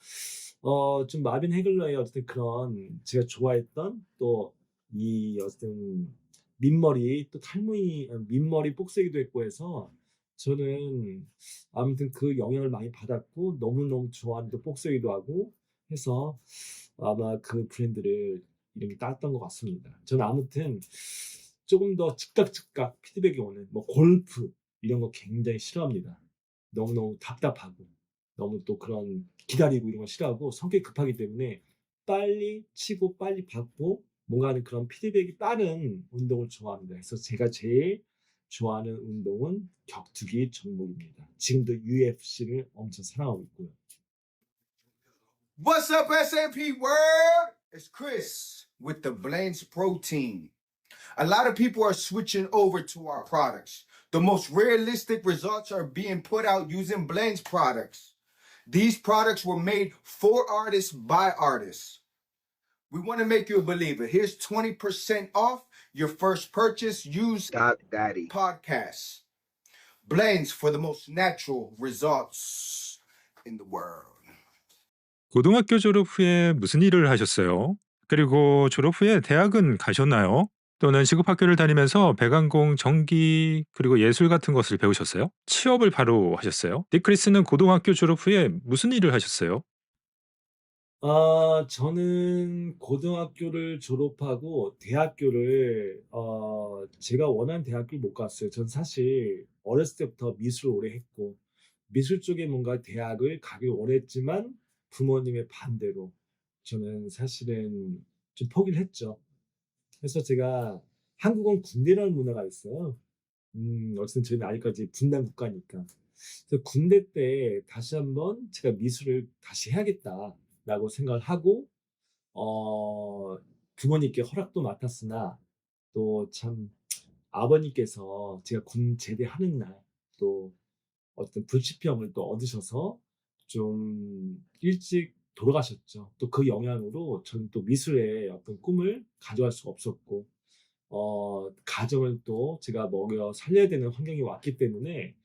좀 마빈 해글러의 어떤 그런 제가 좋아했던 또 이 어떤 민머리 또 탈모이 민머리 복세기도 했고 해서 저는 아무튼 그 영향을 많이 받았고 너무너무 좋아하는 또 복세기도 하고 해서 아마 그 브랜드를 이름이 땄던 것 같습니다. 저는 아무튼 조금 더 즉각 피드백이 오는 뭐 골프 이런 거 굉장히 싫어합니다. 너무너무 답답하고 너무 또 그런 기다리고 이런 거 싫어하고 성격이 급하기 때문에 빨리 치고 빨리 받고 뭔가 하는 그런 피드백이 빠른 운동을 좋아합니다. 그래서 제가 제일 좋아하는 운동은 격투기 종목입니다. 지금도 UFC를 엄청 사랑하고 있고요. What's up, SAP world? It's Chris with the Blends Protein. A lot of people are switching over to our products. The most realistic results are being put out using Blends products. These products were made for artists by artists. We want to make you a believer. Here's 20% off your first purchase. Use Daddy Podcasts. Blends for the most natural results in the world. 고등학교 졸업 후에 무슨 일을 하셨어요? 그리고 졸업 후에 대학은 가셨나요? 또는 시급학교를 다니면서 배관공, 전기, 그리고 예술 같은 것을 배우셨어요? 취업을 바로 하셨어요? 디크리스는 고등학교 졸업 후에 무슨 일을 하셨어요? 저는 고등학교를 졸업하고 대학교를 제가 원하는 대학교를 못 갔어요. 전 사실 어렸을 때부터 미술 오래 했고 미술 쪽에 뭔가 대학을 가길 원했지만 부모님의 반대로 저는 사실은 좀 포기를 했죠. 그래서 제가 한국은 군대라는 문화가 있어요. 어쨌든 저희는 아직까지 분단 국가니까. 그래서 군대 때 다시 한번 제가 미술을 다시 해야겠다라고 생각을 하고 부모님께 허락도 맡았으나 또 참 아버님께서 제가 군 제대하는 날 또 어떤 불치병을 또 얻으셔서 좀 일찍 돌아가셨죠. 또 그 영향으로 저는 또 미술의 어떤 꿈을 가져갈 수가 없었고 가정을 또 제가 먹여 살려야 되는 환경이 왔기 때문에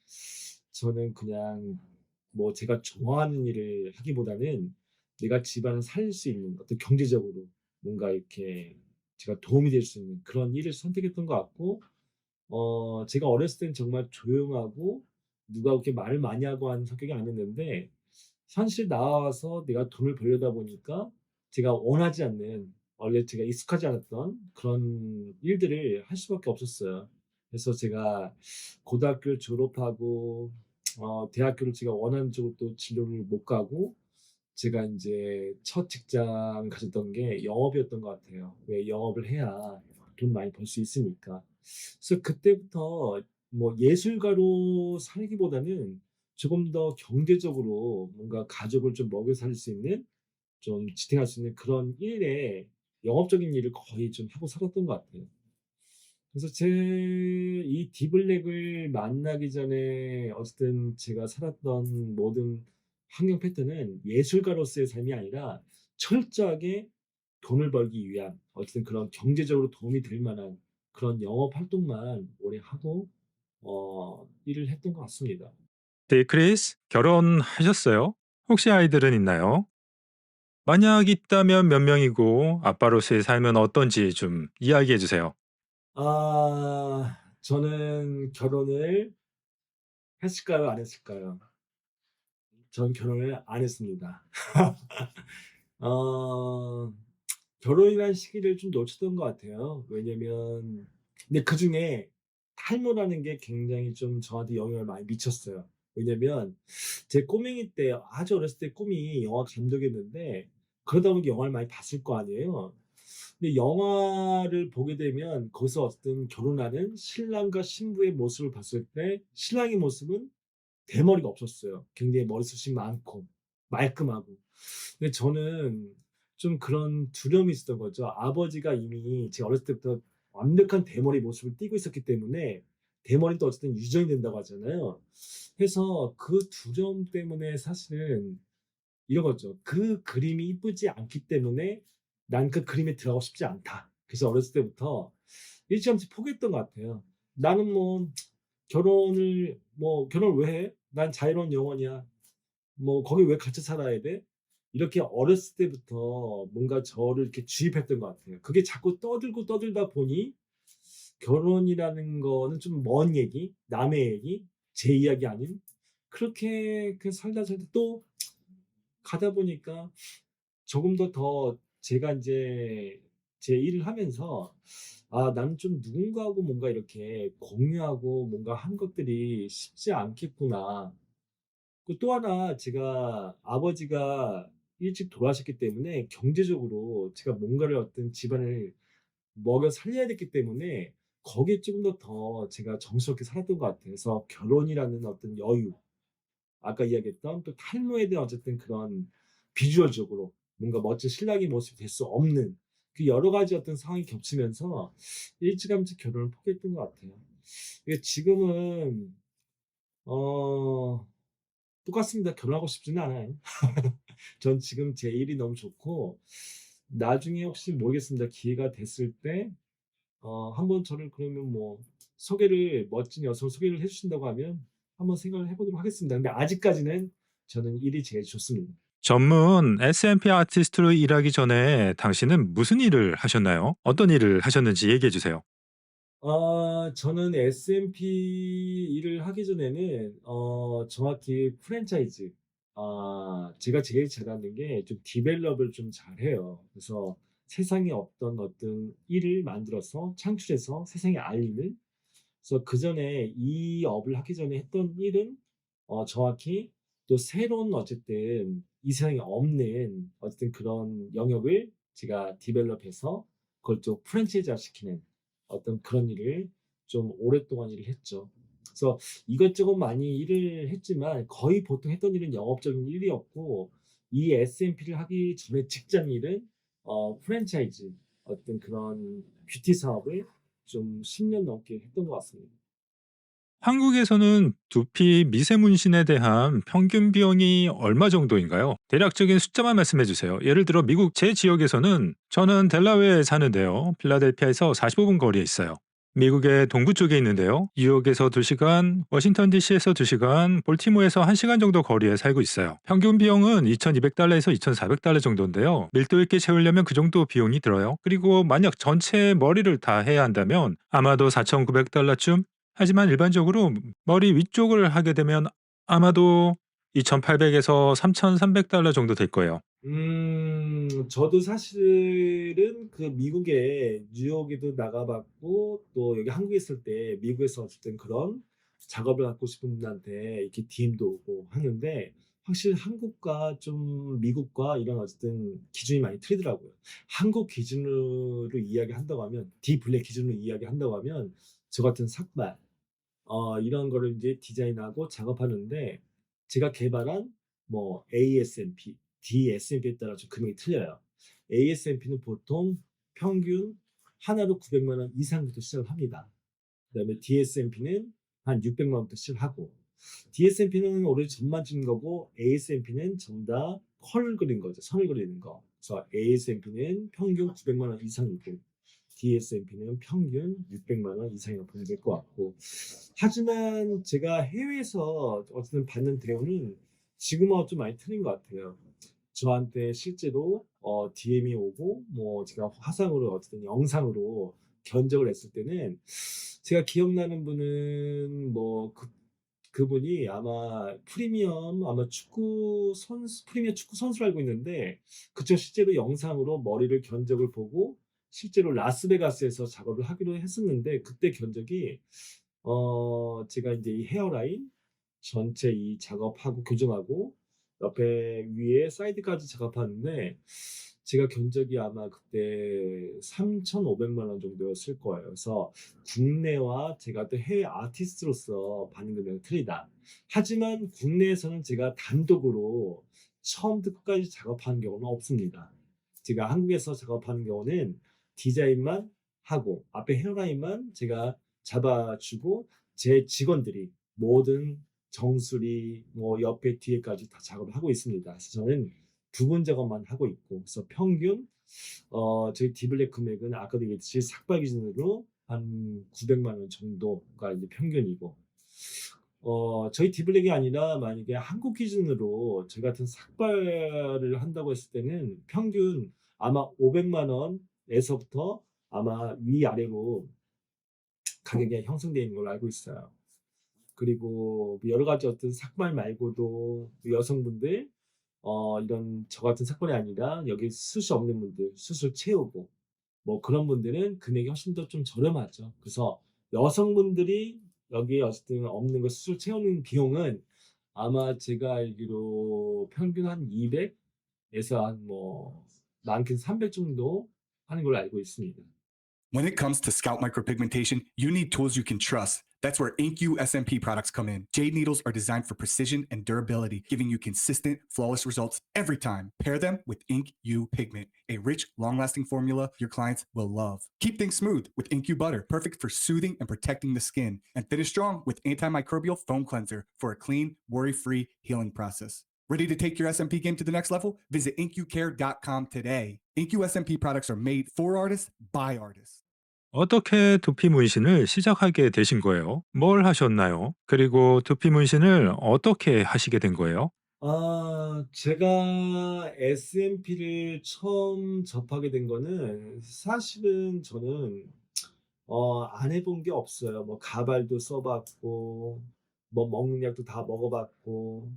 저는 그냥 뭐 제가 좋아하는 일을 하기보다는 내가 집안을 살릴 수 있는 어떤 경제적으로 뭔가 이렇게 제가 도움이 될 수 있는 그런 일을 선택했던 것 같고 제가 어렸을 땐 정말 조용하고 누가 그렇게 말을 많이 하고 하는 성격이 아니었는데 현실 나와서 내가 돈을 벌려다 보니까 제가 원하지 않는 원래 제가 익숙하지 않았던 그런 일들을 할 수밖에 없었어요. 그래서 제가 고등학교를 졸업하고 대학교를 제가 원하는 쪽으로 또 진로를 못 가고 제가 이제 첫 직장 가졌던 게 영업이었던 것 같아요. 왜 영업을 해야 돈 많이 벌 수 있으니까. 그래서 그때부터 뭐 예술가로 살기보다는 조금 더 경제적으로 뭔가 가족을 좀 먹여 살릴 수 있는 좀 지탱할 수 있는 그런 일에 영업적인 일을 거의 좀 하고 살았던 것 같아요. 그래서 제 이 디블랙을 만나기 전에 어쨌든 제가 살았던 모든 환경 패턴은 예술가로서의 삶이 아니라 철저하게 돈을 벌기 위한 어쨌든 그런 경제적으로 도움이 될 만한 그런 영업 활동만 오래 하고 일을 했던 것 같습니다. 디크리스, 결혼하셨어요? 혹시 아이들은 있나요? 만약 있다면 몇 명이고 아빠로서의 삶은 어떤지 좀 이야기해 주세요. 저는 결혼을 했을까요? 안 했을까요? 전 결혼을 안 했습니다. 어, 결혼이라는 시기를 좀 놓쳤던 것 같아요. 왜냐면, 근데 그 중에 탈모라는 게 굉장히 좀 저한테 영향을 많이 미쳤어요. 왜냐면, 제 꼬맹이 때, 아주 어렸을 때 꿈이 영화 감독이었는데, 그러다 보니 영화를 많이 봤을 거 아니에요. 근데 영화를 보게 되면, 거기서 어떤 결혼하는 신랑과 신부의 모습을 봤을 때, 신랑의 모습은 대머리가 없었어요. 굉장히 머리숱이 많고, 말끔하고. 근데 저는 좀 그런 두려움이 있었던 거죠. 아버지가 이미 제가 어렸을 때부터 완벽한 대머리 모습을 띠고 있었기 때문에 대머리는 또 어쨌든 유전이 된다고 하잖아요. 그래서 그 두려움 때문에 사실은 이런 거죠. 그 그림이 이쁘지 않기 때문에 난 그 그림에 들어가고 싶지 않다. 그래서 어렸을 때부터 일찌감치 포기했던 것 같아요. 나는 뭐 결혼을 왜 해? 난 자유로운 영혼이야. 뭐 거기 왜 같이 살아야 돼? 이렇게 어렸을 때부터 뭔가 저를 이렇게 주입했던 것 같아요. 그게 자꾸 떠들고 떠들다 보니 결혼이라는 거는 좀 먼 얘기, 남의 얘기, 제 이야기 아닌 그렇게 그 살다 살다 또 가다 보니까 조금 더 제가 이제 제 일을 하면서 나는 좀 누군가하고 뭔가 이렇게 공유하고 뭔가 한 것들이 쉽지 않겠구나. 그 또 하나 제가 아버지가 일찍 돌아가셨기 때문에 경제적으로 제가 뭔가를 어떤 집안을 먹여 살려야 됐기 때문에 거기에 조금 더 제가 정스럽게 살았던 것 같아요. 그래서 결혼이라는 어떤 여유, 아까 이야기했던 또 탈모에 대한 어쨌든 그런 비주얼적으로 뭔가 멋진 신랑의 모습이 될 수 없는 그 여러 가지 어떤 상황이 겹치면서 일찌감치 결혼을 포기했던 것 같아요. 이게 지금은 똑같습니다. 결혼하고 싶지는 않아요. 전 지금 제 일이 너무 좋고 나중에 혹시 모르겠습니다. 기회가 됐을 때 한번 저를 그러면 뭐 멋진 여성을 소개를 해주신다고 하면 한번 생각을 해보도록 하겠습니다. 근데 아직까지는 저는 일이 제일 좋습니다. 전문 SMP 아티스트로 일하기 전에 당신은 무슨 일을 하셨나요? 어떤 일을 하셨는지 얘기해 주세요. 저는 SMP 일을 하기 전에는 정확히 프랜차이즈 제가 제일 잘하는 게 좀 디벨롭을 좀 잘해요. 그래서 세상에 없던 어떤 일을 만들어서 창출해서 세상에 알리는 그래서 그 전에 이 업을 하기 전에 했던 일은 정확히 또 새로운 어쨌든 이 세상에 없는 어쨌든 그런 영역을 제가 디벨롭해서 그걸 또 프랜차이즈화 시키는 어떤 그런 일을 좀 오랫동안 일을 했죠. 그래서 이것저것 많이 일을 했지만 거의 보통 했던 일은 영업적인 일이었고 이 SMP를 하기 전에 직장 일은 프랜차이즈 어떤 그런 뷰티 사업을 좀 10년 넘게 했던 것 같습니다. 한국에서는 두피 미세문신에 대한 평균 비용이 얼마 정도인가요? 대략적인 숫자만 말씀해 주세요. 예를 들어 미국 제 지역에서는 저는 델라웨어에 사는데요. 필라델피아에서 45분 거리에 있어요. 미국의 동부 쪽에 있는데요. 뉴욕에서 2시간, 워싱턴 DC에서 2시간, 볼티모어에서 1시간 정도 거리에 살고 있어요. 평균 비용은 $2,200에서 $2,400 정도인데요. 밀도 있게 채우려면 그 정도 비용이 들어요. 그리고 만약 전체 머리를 다 해야 한다면 아마도 $4,900쯤? 하지만 일반적으로 머리 위쪽을 하게 되면 아마도 $2,800에서 $3,300 정도 될 거예요. 저도 사실은 그 미국에 뉴욕에도 나가봤고 또 여기 한국에 있을 때 미국에서 어쨌든 그런 작업을 갖고 싶은 분들한테 이렇게 DM도 오고 하는데 확실히 한국과 좀 미국과 이런 어쨌든 기준이 많이 틀리더라고요. 한국 기준으로 이야기한다고 하면 디블랙 기준으로 이야기한다고 하면 저 같은 삭발 이런 거를 이제 디자인하고 작업하는데 제가 개발한 뭐 ASMP, DSMP에 따라 좀 금액이 틀려요. ASMP는 보통 평균 하나로 900만 원 이상부터 시작을 합니다. 그다음에 DSMP는 한 600만 원부터 시작하고 DSMP는 오로지 점만 찍는 거고 ASMP는 전부 다 컬을 그린 거죠. 선을 그리는 거. 그래서 ASMP는 평균 900만 원 이상이고 DSMP는 평균 600만 원 이상이라고 보면 될 것 같고 하지만 제가 해외에서 어쨌든 받는 대우는 지금하고 좀 많이 틀린 것 같아요. 저한테 실제로 DM이 오고 뭐 제가 화상으로 어쨌든 영상으로 견적을 했을 때는 제가 기억나는 분은 뭐 그분이 아마 프리미엄 축구 선수를 알고 있는데 그쪽 실제로 영상으로 머리를 견적을 보고 실제로 라스베가스에서 작업을 하기로 했었는데 그때 견적이 제가 이제 이 헤어라인 전체 이 작업하고 교정하고 옆에 위에 사이드까지 작업하는데 제가 견적이 아마 그때 3,500만 원 정도였을 거예요. 그래서 국내와 제가 또 해외 아티스트로서 받는 금액은 틀리다. 하지만 국내에서는 제가 단독으로 처음부터 끝까지 작업하는 경우는 없습니다. 제가 한국에서 작업하는 경우는 디자인만 하고 앞에 헤어라인만 제가 잡아주고 제 직원들이 모든 정수리 뭐 옆에 뒤에까지 다 작업을 하고 있습니다. 그래서 저는 부분 작업만 하고 있고 그래서 평균 저희 디블랙 금액은 아까도 얘기했듯이 삭발 기준으로 한 900만 원 정도가 이제 평균이고 저희 디블랙이 아니라 만약에 한국 기준으로 저희 같은 삭발을 한다고 했을 때는 평균 아마 500만 원에서부터 아마 위아래로 가격이 형성되어 있는 걸로 알고 있어요. 그리고 여러 가지 어떤 삭발 말고도 여성분들 이런 저 같은 삭발이 아니라 여기 수술 없는 분들 수술 채우고 뭐 그런 분들은 금액이 훨씬 더 좀 저렴하죠. 그래서 여성분들이 여기 어쨌든 없는 거 수술 채우는 비용은 아마 제가 알기로 평균 한 200에서 한 뭐 많게는 300 정도 하는 걸로 알고 있습니다. When it comes to scalp micropigmentation, you need tools you can trust That's where InkU SMP products come in. Jade needles are designed for precision and durability, giving you consistent, flawless results every time. Pair them with InkU pigment, a rich, long-lasting formula your clients will love. Keep things smooth with InkU butter, perfect for soothing and protecting the skin. And finish strong with antimicrobial foam cleanser for a clean, worry-free healing process. Ready to take your SMP game to the next level? Visit inkucare.com today. InkU SMP products are made for artists by artists. 어떻게 두피 문신을 시작하게 되신 거예요? 뭘 하셨나요? 그리고 두피 문신을 어떻게 하시게 된 거예요? 제가 SMP를 처음 접하게 된 거는 사실은 저는 안 해본 게 없어요. 뭐 가발도 써봤고, 뭐 먹는 약도 다 먹어봤고,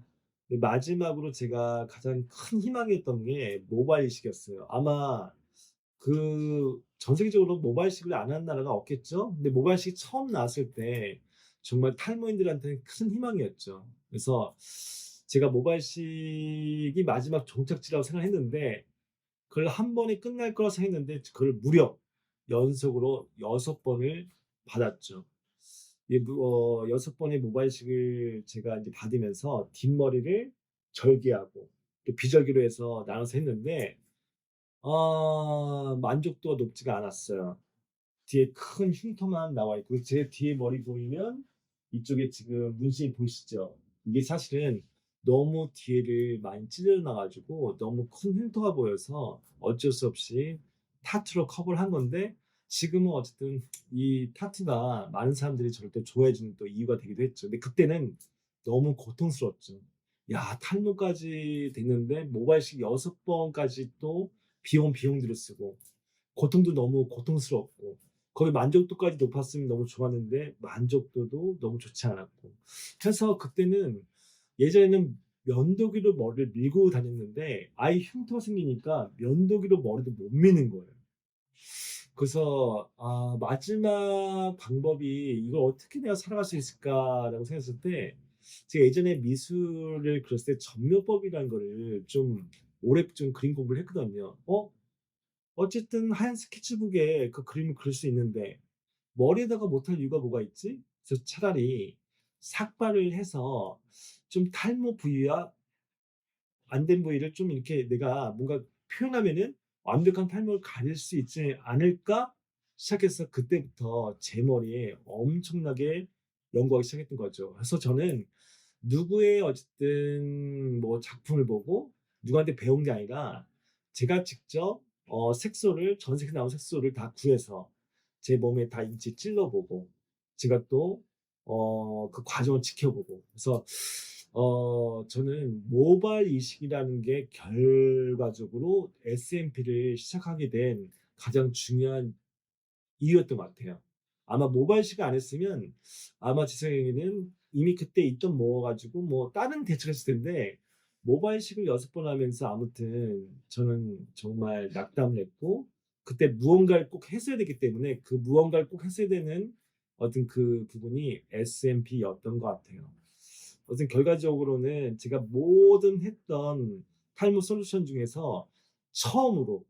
근데 마지막으로 제가 가장 큰 희망이었던 게 모발 이식이었어요. 아마 전 세계적으로 모발 이식을 안 하는 나라가 없겠죠? 근데 모발 이식이 처음 나왔을 때 정말 탈모인들한테는 큰 희망이었죠. 그래서 제가 모발 이식이 마지막 종착지라고 생각했는데 그걸 한 번에 끝날 거라 생각했는데 그걸 무려 연속으로 6번을 받았죠. 6번의 모발 이식을 제가 이제 받으면서 뒷머리를 절개하고 또 비절개로 해서 나눠서 했는데 만족도가 높지가 않았어요. 뒤에 큰 흉터만 나와 있고 제 뒤에 머리 보이면 이쪽에 지금 문신이 보이시죠? 이게 사실은 너무 뒤에를 많이 찢어놔가지고 너무 큰 흉터가 보여서 어쩔 수 없이 타투로 커버를 한 건데 지금은 어쨌든 이 타투가 많은 사람들이 저를 또 좋아해주는 또 이유가 되기도 했죠. 근데 그때는 너무 고통스러웠죠. 야, 탈모까지 됐는데 모발이식 6번까지 또 비용들을 쓰고 고통도 너무 고통스럽고 거기 만족도까지 높았으면 너무 좋았는데 만족도도 너무 좋지 않았고 그래서 그때는 예전에는 면도기로 머리를 밀고 다녔는데 아예 흉터가 생기니까 면도기로 머리도 못 미는 거예요. 그래서 마지막 방법이 이걸 어떻게 내가 살아갈 수 있을까라고 생각했을 때 제가 예전에 미술을 그렸을 때 점묘법이라는 거를 좀 오래 좀 그림 공부를 했거든요. 어쨌든 하얀 스케치북에 그 그림을 그릴 수 있는데 머리에다가 못할 이유가 뭐가 있지? 그래서 차라리 삭발을 해서 좀 탈모 부위와 안 된 부위를 좀 이렇게 내가 뭔가 표현하면은 완벽한 탈모를 가릴 수 있지 않을까 시작해서 그때부터 제 머리에 엄청나게 연구하기 시작했던 거죠. 그래서 저는 누구의 어쨌든 뭐 작품을 보고 누구한테 배운 게 아니라 제가 직접 색소를 전 세계에 나온 색소를 다 구해서 제 몸에 다 인체 찔러보고 제가 또 그 과정을 지켜보고 그래서 저는 모발 이식이라는 게 결과적으로 SMP를 시작하게 된 가장 중요한 이유였던 것 같아요. 아마 모발 이식을 안 했으면 아마 제 생각에는 이미 그때 있던 모아가지고 뭐 다른 대처를 했을 텐데 모발 이식을 6번 하면서 아무튼 저는 정말 낙담을 했고 그때 무언가를 꼭 했어야 되기 때문에 그 무언가를 꼭 했어야 되는 어떤 그 부분이 SMP였던 것 같아요. 어쨌든 결과적으로는 제가 모든 했던 탈모 솔루션 중에서 처음으로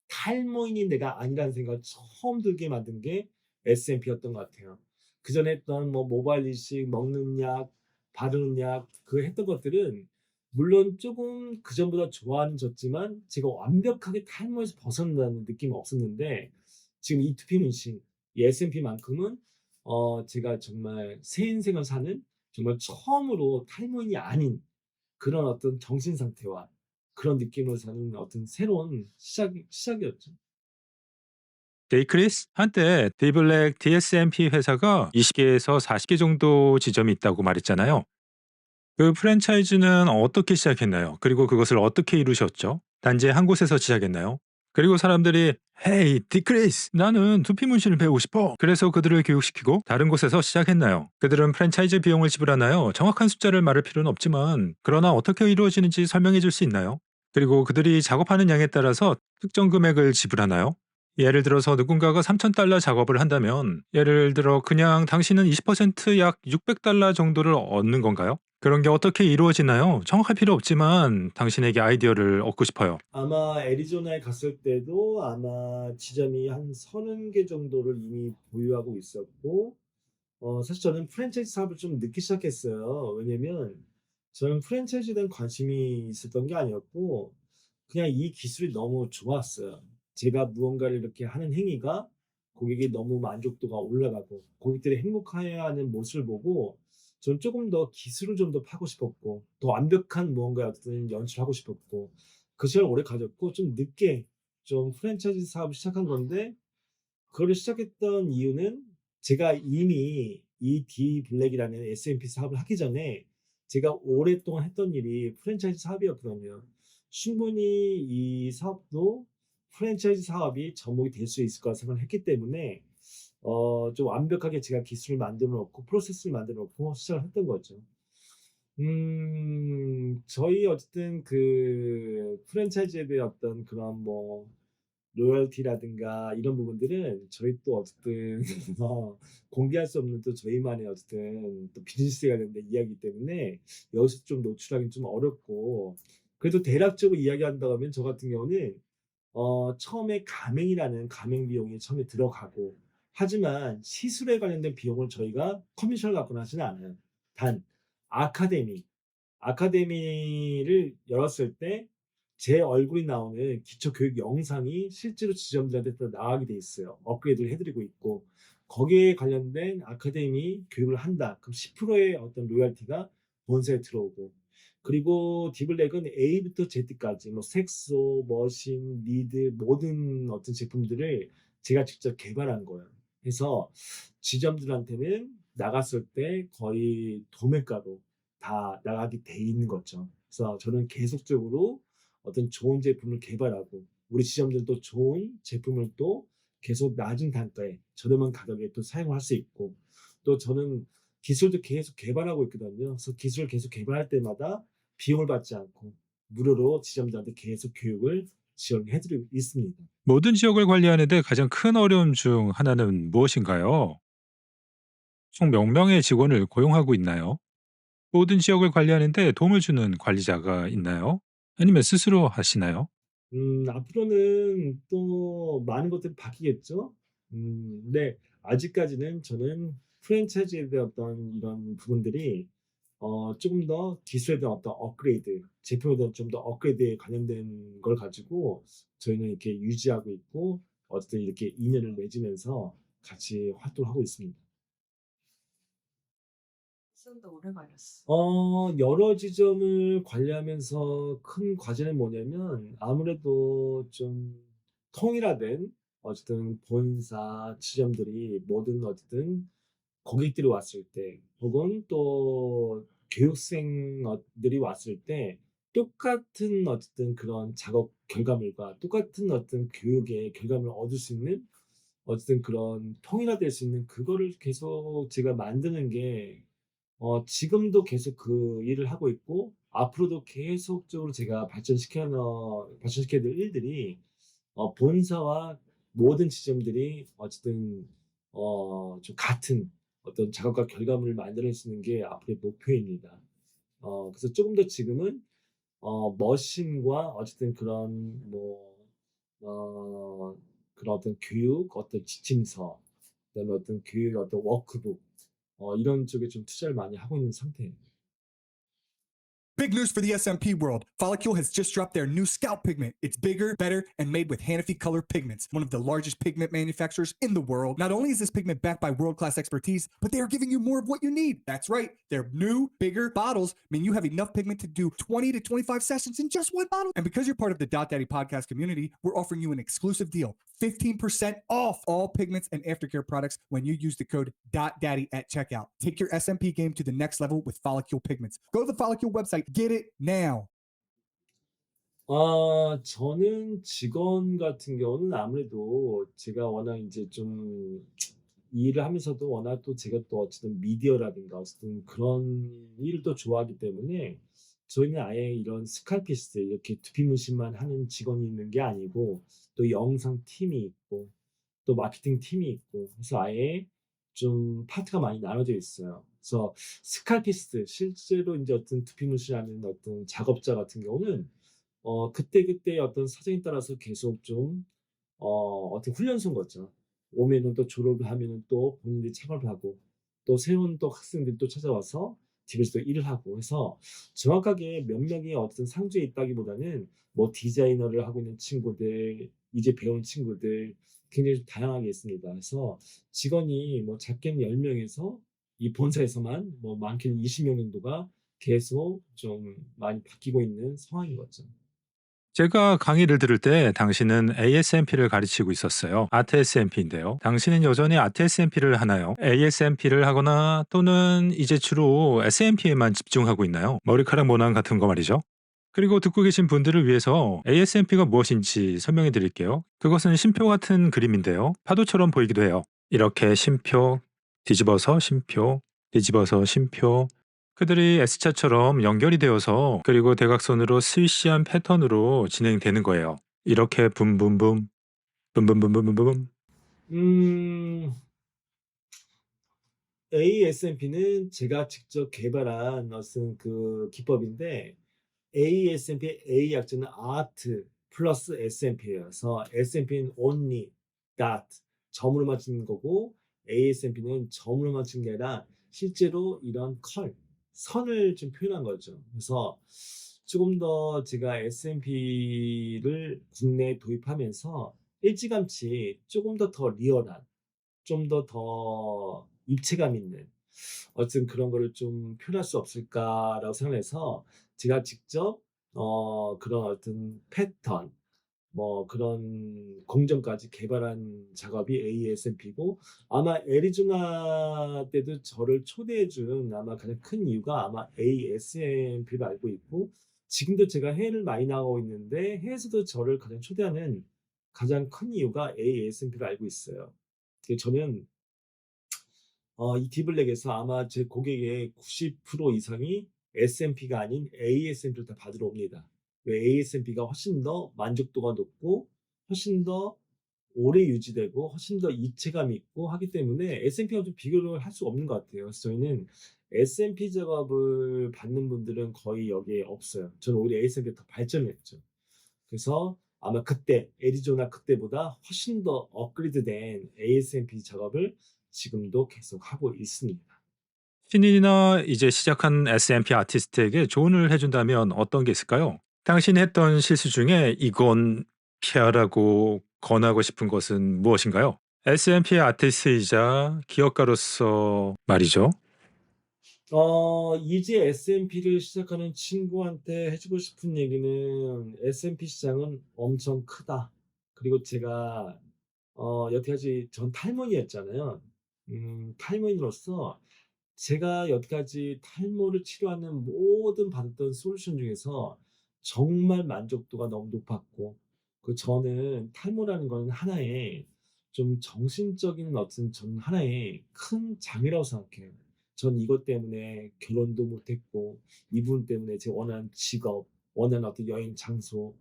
탈모인이 내가 아니라는 생각을 처음 들게 만든 게 SMP였던 것 같아요. 그 전에 했던 뭐 모발 이식, 먹는 약, 바르는 약, 그 했던 것들은 물론 조금 그 전보다 좋아졌지만 제가 완벽하게 탈모에서 벗어난다는 느낌은 없었는데 지금 이 두피 문신, 이 SMP만큼은 제가 정말 새 인생을 사는 정말 처음으로 탈모인이 아닌 그런 어떤 정신 상태와 그런 느낌으로 사는 어떤 새로운 시작이었죠. 데이크리스? 한때 디블랙 DSMP 회사가 20개에서 40개 정도 지점이 있다고 말했잖아요. 그 프랜차이즈는 어떻게 시작했나요? 그리고 그것을 어떻게 이루셨죠? 단지 한 곳에서 시작했나요? 그리고 사람들이 헤이 디크리스 나는 두피 문신을 배우고 싶어 그래서 그들을 교육시키고 다른 곳에서 시작했나요? 그들은 프랜차이즈 비용을 지불하나요? 정확한 숫자를 말할 필요는 없지만 그러나 어떻게 이루어지는지 설명해 줄 수 있나요? 그리고 그들이 작업하는 양에 따라서 특정 금액을 지불하나요? 예를 들어서 누군가가 $3,000 작업을 한다면 예를 들어 그냥 당신은 20%약 $600 정도를 얻는 건가요? 그런 게 어떻게 이루어지나요? 정확할 필요 없지만 당신에게 아이디어를 얻고 싶어요. 아마 애리조나에 갔을 때도 아마 지점이 한 30개 정도를 이미 보유하고 있었고 사실 저는 프랜차이즈 사업을 좀 늦게 시작했어요. 왜냐면 저는 프랜차이즈에 대한 관심이 있었던 게 아니었고 그냥 이 기술이 너무 좋았어요. 제가 무언가를 이렇게 하는 행위가 고객의 너무 만족도가 올라가고 고객들이 행복해하는 모습을 보고 저는 조금 더 기술을 좀 더 파고 싶었고 더 완벽한 무언가 어떤 연출하고 싶었고 그 시간을 오래 가졌고 좀 늦게 좀 프랜차이즈 사업을 시작한 건데 그거를 시작했던 이유는 제가 이미 이 D 블랙이라는 SMP 사업을 하기 전에 제가 오랫동안 했던 일이 프랜차이즈 사업이었거든요. 충분히 이 사업도 프랜차이즈 사업이 접목이 될 수 있을 거라 생각을 했기 때문에 좀 완벽하게 제가 기술을 만들어 놓고 프로세스를 만들어 놓고 시작을 했던 거죠. 저희 어쨌든 그 프랜차이즈에 대한 어떤 그런 뭐 로열티라든가 이런 부분들은 저희 또 어쨌든 공개할 수 없는 또 저희만의 어쨌든 또 비즈니스에 관련된 이야기이기 때문에 여기서 좀 노출하기는 좀 어렵고 그래도 대략적으로 이야기한다고 하면 저 같은 경우는 처음에 가맹이라는 가맹 비용이 처음에 들어가고 하지만 시술에 관련된 비용을 저희가 커미션을 갖고는 하지는 않아요. 단 아카데미 아카데미를 열었을 때 제 얼굴이 나오는 기초 교육 영상이 실제로 지점들한테 또 나가게 돼 있어요. 업그레이드를 해드리고 있고 거기에 관련된 아카데미 교육을 한다. 그럼 10%의 어떤 로열티가 본사에 들어오고 그리고 디블랙은 A부터 Z까지 뭐 색소, 머신, 리드 모든 어떤 제품들을 제가 직접 개발한 거예요. 그래서 지점들한테는 나갔을 때 거의 도매가로 다 나가게 돼 있는 거죠. 그래서 저는 계속적으로 어떤 좋은 제품을 개발하고 우리 지점들도 좋은 제품을 또 계속 낮은 단가에 저렴한 가격에 또 사용할 수 있고 또 저는 기술도 계속 개발하고 있거든요. 그래서 기술을 계속 개발할 때마다 비용을 받지 않고 무료로 지점들한테 계속 교육을 지원해드리고 있습니다. 모든 지역을 관리하는데 가장 큰 어려움 중 하나는 무엇인가요? 총 몇 명의 직원을 고용하고 있나요? 모든 지역을 관리하는데 도움을 주는 관리자가 있나요? 아니면 스스로 하시나요? 앞으로는 또 많은 것들이 바뀌겠죠. 근데 아직까지는 저는 프랜차이즈에 대한 어떤 이런 부분들이 조금 더 기술에 대한 어떤 업그레이드, 제품에 대한 좀 더 업그레이드에 관련된 걸 가지고 저희는 이렇게 유지하고 있고 어쨌든 이렇게 인연을 맺으면서 같이 활동하고 있습니다. 좀 더 오래 걸렸어. 여러 지점을 관리하면서 큰 과제는 뭐냐면 아무래도 좀 통일화된 어쨌든 본사 지점들이 모든 어쨌든 고객들이 왔을 때 혹은 또 교육생들이 왔을 때 똑같은 어쨌든 그런 작업 결과물과 똑같은 어떤 교육의 결과물을 얻을 수 있는 어쨌든 그런 통일화될 수 있는 그거를 계속 제가 만드는 게 지금도 계속 그 일을 하고 있고 앞으로도 계속적으로 제가 발전시켜야 될 일들이 본사와 모든 지점들이 어쨌든 좀 같은 어떤 작업과 결과물을 만들어낼 수 있는 게 앞으로의 목표입니다. 그래서 조금 더 지금은 머신과 어쨌든 그런 뭐 그런 어떤 교육, 어떤 지침서, 그다음에 어떤 교육 어떤 워크북 이런 쪽에 좀 투자를 많이 하고 있는 상태예요. Big news for the SMP world. Follicule has just dropped their new scalp pigment. It's bigger, better, and made with Hanafi Color Pigments, one of the largest pigment manufacturers in the world. Not only is this pigment backed by world-class expertise, but they are giving you more of what you need. That's right. Their new, bigger bottles mean you have enough pigment to do 20 to 25 sessions in just one bottle. And because you're part of the Dot Daddy podcast community, we're offering you an exclusive deal. 15% off all pigments and aftercare products when you use the code DOTDaddy at checkout. Take your SMP game to the next level with Follicule Pigments. Go to the Follicule website. Get it now. 저는 직원 같은 경우는 아무래도 제가 워낙 이제 좀 일을 하면서도 워낙 또 제가 또 어쨌든 미디어라든가 어쨌든 그런 일을 또 좋아하기 때문에 저희는 아예 이런 스칼피스트 이렇게 두피문신만 하는 직원이 있는 게 아니고 또 영상 팀이 있고 또 마케팅 팀이 있고 그래서 아예 좀 파트가 많이 나눠져 있어요. 그래서 스칼피스트 실제로 이제 어떤 두피문신하는 어떤 작업자 같은 경우는 그때그때 어떤 사정에 따라서 계속 좀 어떤 훈련소인 거죠. 오면은 또 졸업을 하면은 또 본인들이 창업을 하고 또 새로운 또 학생들이 또 찾아와서 집에서 또 일을 하고 해서 정확하게 몇 명이 어떤 상주에 있다기보다는 뭐 디자이너를 하고 있는 친구들, 이제 배운 친구들 굉장히 좀 다양하게 있습니다. 그래서 직원이 뭐 작게는 10명에서 이 본사에서만 뭐 많게는 20명 정도가 계속 좀 많이 바뀌고 있는 상황인 거죠. 제가 강의를 들을 때 당신은 ASMP를 가르치고 있었어요. 아트 SMP인데요. 당신은 여전히 아트 SMP를 하나요? ASMP를 하거나 또는 이제 주로 SMP에만 집중하고 있나요? 머리카락 모낭 같은 거 말이죠. 그리고 듣고 계신 분들을 위해서 ASMP가 무엇인지 설명해 드릴게요. 그것은 쉼표 같은 그림인데요. 파도처럼 보이기도 해요. 이렇게 쉼표, 뒤집어서 쉼표, 뒤집어서 쉼표. 그들이 S자처럼 연결이 되어서 그리고 대각선으로 스위시한 패턴으로 진행되는 거예요. 이렇게 붐붐붐, 붐붐붐붐붐. 음, ASMP는 제가 직접 개발한 어떤 그 기법인데 ASMP A 약자는 Art 플러스 SMP여서 SMP는 only, dot, 점으로 맞추는 거고 ASMP는 점으로 맞춘 게 아니라 실제로 이런 선을 좀 표현한 거죠. 그래서 조금 더 제가 SMP를 국내에 도입하면서 일찌감치 조금 더 리얼한, 좀 더 입체감 있는 어떤 그런 거를 좀 표현할 수 없을까라고 생각해서 제가 직접 그런 어떤 패턴 뭐 그런 공정까지 개발한 작업이 ASMP고 아마 애리조나 때도 저를 초대해 준 아마 가장 큰 이유가 아마 ASMP로 알고 있고 지금도 제가 해외를 많이 나가고 있는데 해외에서도 저를 가장 초대하는 가장 큰 이유가 ASMP로 알고 있어요. 저는 이 디블랙에서 아마 제 고객의 90% 이상이 SMP가 아닌 ASMP를 다 받으러 옵니다. 왜 ASMP가 훨씬 더 만족도가 높고 훨씬 더 오래 유지되고 훨씬 더 입체감이 있고 하기 때문에 SMP와 좀 비교를 할 수 없는 것 같아요. 그래서 저희는 SMP 작업을 받는 분들은 거의 여기에 없어요. 저는 오히려 ASMP가 더 발전했죠. 그래서 아마 그때 애리조나 그때보다 훨씬 더 업그레이드된 ASMP 작업을 지금도 계속 하고 있습니다. 신인이나 이제 시작한 SMP 아티스트에게 조언을 해준다면 어떤 게 있을까요? 당신이 했던 실수 중에 이건 피하라고 권하고 싶은 것은 무엇인가요? SMP 아티스트이자 기업가로서 말이죠. 이제 SMP를 시작하는 친구한테 해주고 싶은 얘기는 SMP 시장은 엄청 크다. 그리고 제가 여태까지 전 탈모인이었잖아요. 탈모인으로서 제가 여태까지 탈모를 치료하는 모든 받았던 솔루션 중에서 정말 만족도가 너무 높았고 저는 탈모라는 건 하나의 좀 정신적인 어떤 전 하나의 큰 장애라고 생각해요. 전 이것 때문에 결혼도 못했고 이분 때문에 제 원하는 직업, 원하는 어떤 여행 장소,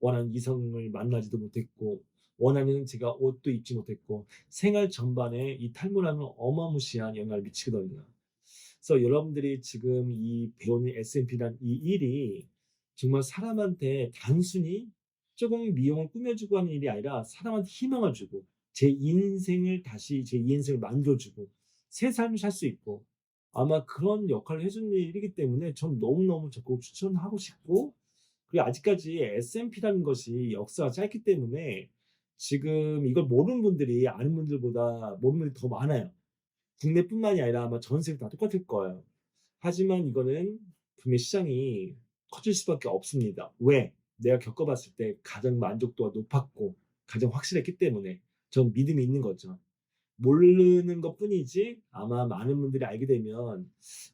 원하는 이성을 만나지도 못했고 원하는 제가 옷도 입지 못했고 생활 전반에 이 탈모라는 어마무시한 영향을 미치거든요. 그래서 여러분들이 지금 이 배우는 SMP란 이 일이 정말 사람한테 단순히 조금 미용을 꾸며주고 하는 일이 아니라 사람한테 희망을 주고 제 인생을 다시 제 인생을 만들어주고 새 삶을 살 수 있고 아마 그런 역할을 해주는 일이기 때문에 전 너무너무 적극 추천하고 싶고 그리고 아직까지 SMP라는 것이 역사가 짧기 때문에 지금 이걸 모르는 분들이 아는 분들보다 모르는 분들이 더 많아요. 국내뿐만이 아니라 아마 전 세계 다 똑같을 거예요. 하지만 이거는 분명히 시장이 커질 수밖에 없습니다. 왜? 내가 겪어봤을 때 가장 만족도가 높았고 가장 확실했기 때문에 전 믿음이 있는 거죠. 모르는 것 뿐이지 아마 많은 분들이 알게 되면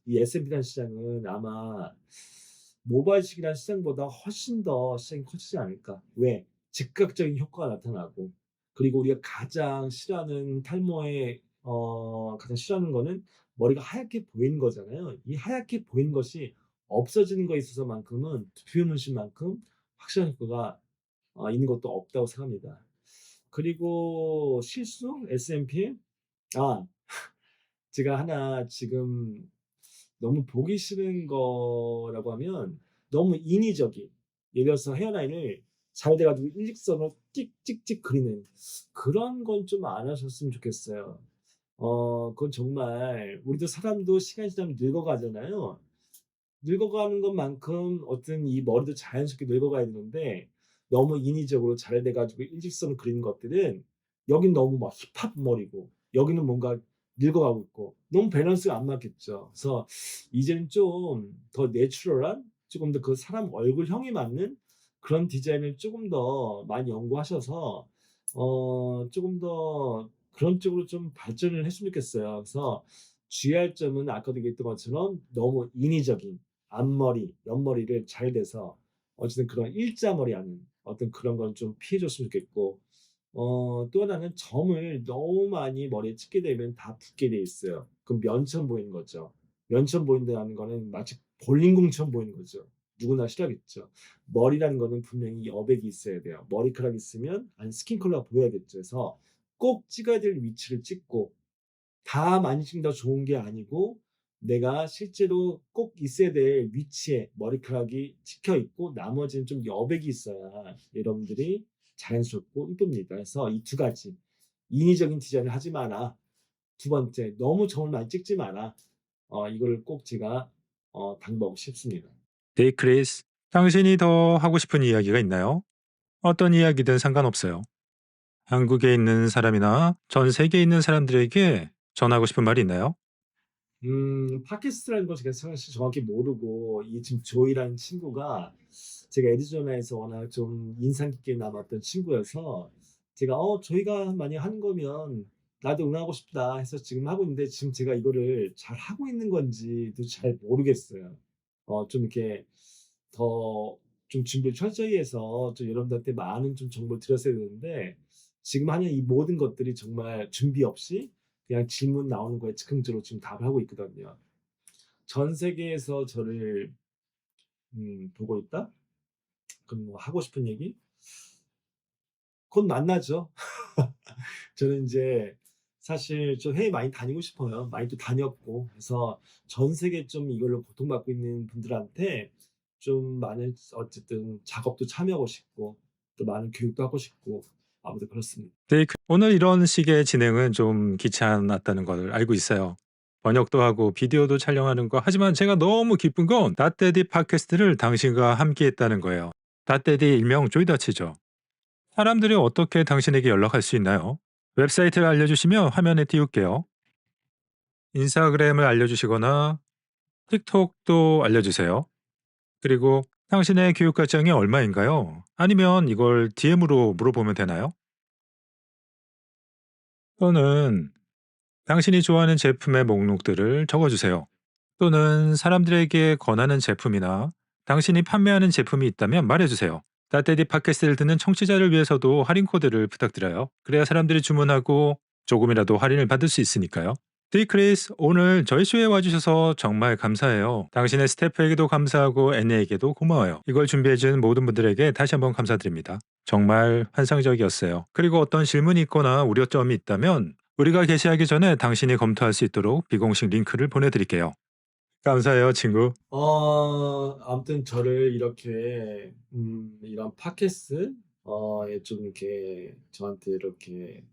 이 SMP라는 시장은 아마 모바일식이라는 시장보다 훨씬 더 시장이 커지지 않을까. 왜? 즉각적인 효과가 나타나고 그리고 우리가 가장 싫어하는 탈모의 가장 싫어하는 거는 머리가 하얗게 보이는 거잖아요. 이 하얗게 보이는 것이 없어지는 거에 있어서만큼은 두피 문신만큼 확실한 효과가 있는 것도 없다고 생각합니다. 그리고 실수 SMP 아 제가 하나 지금 너무 보기 싫은 거라고 하면 너무 인위적인 예를 들어서 헤어라인을 잘 돼가지고 일직선으로 찍찍찍 그리는 그런 건 좀 안 하셨으면 좋겠어요. 그건 정말 우리도 사람도 시간이 지나면 늙어가잖아요. 늙어가는 것만큼 어떤 이 머리도 자연스럽게 늙어가야 되는데 너무 인위적으로 잘 돼 가지고 일직선을 그리는 것들은 여긴 너무 막 힙합 머리고 여기는 뭔가 늙어가고 있고 너무 밸런스가 안 맞겠죠. 그래서 이제는 좀 더 내추럴한 조금 더 그 사람 얼굴형에 맞는 그런 디자인을 조금 더 많이 연구하셔서 조금 더 그런 쪽으로 좀 발전을 했으면 좋겠어요. 그래서 주의할 점은 아까도 얘기했던 것처럼 너무 인위적인 앞머리, 옆머리를 잘 돼서 어쨌든 그런 일자머리 하는 어떤 그런 건 좀 피해 줬으면 좋겠고 또 하나는 점을 너무 많이 머리에 찍게 되면 다 붓게 돼 있어요. 그럼 면처럼 보이는 거죠. 면처럼 보인다는 거는 마치 볼링공처럼 보이는 거죠. 누구나 싫어하겠죠. 머리라는 거는 분명히 여백이 있어야 돼요. 머리카락 있으면 안 스킨 컬러가 보여야겠죠. 그래서 꼭 찍어야 될 위치를 찍고 다 많이 찍는다고 좋은 게 아니고 내가 실제로 꼭 있어야 될 위치에 머리카락이 찍혀 있고 나머지는 좀 여백이 있어야 여러분들이 자연스럽고 이쁩니다. 그래서 이 두 가지 인위적인 디자인을 하지 마라. 두 번째 너무 점을 많이 찍지 마라. 이걸 꼭 제가 당부하고 싶습니다. 네, 크리스. 당신이 더 하고 싶은 이야기가 있나요? 어떤 이야기든 상관없어요. 한국에 있는 사람이나 전 세계에 있는 사람들에게 전하고 싶은 말이 있나요? 팟캐스트라는 걸 제가 사실 정확히 모르고 이 지금 조이라는 친구가 제가 애리조나에서 워낙 좀 인상 깊게 남았던 친구여서 제가 조이가 많이 하는 거면 나도 응하고 싶다 해서 지금 하고 있는데 지금 제가 이거를 잘 하고 있는 건지도 잘 모르겠어요. 좀 이렇게 더 좀 준비를 철저히 해서 좀 여러분들한테 많은 좀 정보를 드렸어야 되는데 지금 하는 이 모든 것들이 정말 준비 없이 그냥 질문 나오는 거에 즉흥적으로 지금 답을 하고 있거든요. 전 세계에서 저를 보고 있다? 그럼 뭐 하고 싶은 얘기? 곧 만나죠. 저는 이제 사실 좀 해외 많이 다니고 싶어요. 많이 또 다녔고. 그래서 전 세계 좀 이걸로 고통받고 있는 분들한테 좀 많은 어쨌든 작업도 참여하고 싶고 또 많은 교육도 하고 싶고 아무튼 그렇습니다. 네, 오늘 이런 식의 진행은 좀 귀찮았다는 걸 알고 있어요. 번역도 하고 비디오도 촬영하는 거. 하지만 제가 너무 기쁜 건 닷데디 팟캐스트를 당신과 함께 했다는 거예요. 닷데디 일명 조이다치죠. 사람들이 어떻게 당신에게 연락할 수 있나요? 웹사이트를 알려주시면 화면에 띄울게요. 인스타그램을 알려주시거나 틱톡도 알려주세요. 그리고 당신의 교육 과정이 얼마인가요? 아니면 이걸 DM으로 물어보면 되나요? 또는 당신이 좋아하는 제품의 목록들을 적어주세요. 또는 사람들에게 권하는 제품이나 당신이 판매하는 제품이 있다면 말해주세요. 따떼디 팟캐스트를 듣는 청취자를 위해서도 할인 코드를 부탁드려요. 그래야 사람들이 주문하고 조금이라도 할인을 받을 수 있으니까요. 디크리스, 오늘 저희 쇼에 와주셔서 정말 감사해요. 당신의 스태프에게도 감사하고 애니에게도 고마워요. 이걸 준비해준 모든 분들에게 다시 한번 감사드립니다. 정말 환상적이었어요. 그리고 어떤 질문이 있거나 우려점이 있다면 우리가 게시하기 전에 당신이 검토할 수 있도록 비공식 링크를 보내드릴게요. 감사해요, 친구. 아무튼 저를 이렇게 이런 팟캐스트 좀 이렇게 저한테 이렇게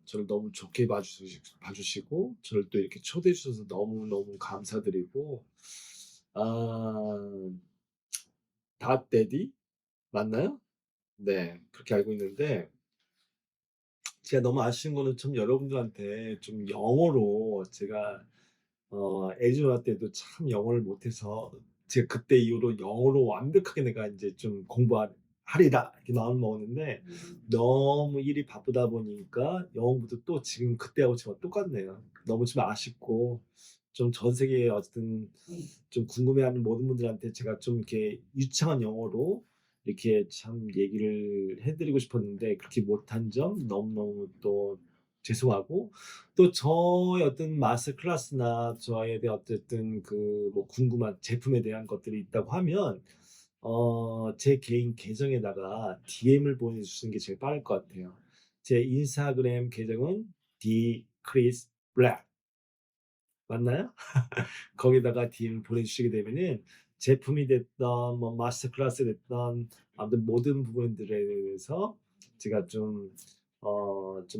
저를 너무 좋게 봐주시고 저를 또 이렇게 초대해 주셔서 너무너무 감사드리고 아, 닷데디 맞나요? 네, 그렇게 알고 있는데 제가 너무 아쉬운 거는 좀 여러분들한테 좀 영어로 제가 애리조나 때도 참 영어를 못해서 제가 그때 이후로 영어로 완벽하게 내가 이제 좀 공부하리라 이렇게 마음을 먹었는데 너무 일이 바쁘다 보니까 영어 공부도 또 지금 그때하고 지금 똑같네요. 너무 좀 아쉽고 좀 전 세계에 어쨌든 좀 궁금해하는 모든 분들한테 제가 좀 이렇게 유창한 영어로 이렇게 참 얘기를 해드리고 싶었는데 그렇게 못한 점 너무너무 또 죄송하고 또 저의 어떤 마스터 클래스나 저에 대한 어쨌든 그 뭐 궁금한 제품에 대한 것들이 있다고 하면 제 개인 계정에다가 DM을 보내주시는 게 제일 빠를 것 같아요. 제 인스타그램 계정은 dchrisblack 맞나요? 거기다가 DM 보내주시게 되면은 제품이 됐던 뭐 마스터 클래스 됐던 아무튼 모든 부분들에 대해서 제가 좀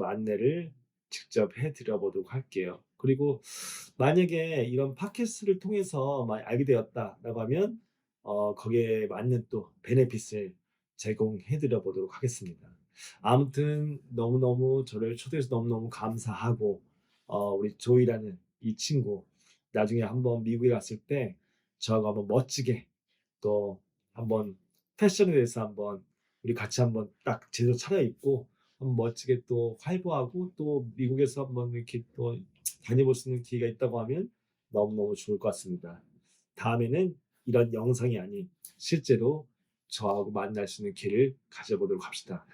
안내를 직접 해드려 보도록 할게요. 그리고 만약에 이런 팟캐스트를 통해서 알게 되었다라고 하면 거기에 맞는 또 베네핏을 제공해 드려 보도록 하겠습니다. 아무튼 너무너무 저를 초대해서 너무너무 감사하고 우리 조이라는 이 친구 나중에 한번 미국에 갔을 때 저하고 한번 멋지게 또 한번 패션에 대해서 한번 우리 같이 한번 딱 제대로 차려입고 한번 멋지게 또 활보하고 또 미국에서 한번 이렇게 또 다녀볼 수 있는 기회가 있다고 하면 너무너무 좋을 것 같습니다. 다음에는 이런 영상이 아닌 실제로 저하고 만날 수 있는 기회를 가져보도록 합시다.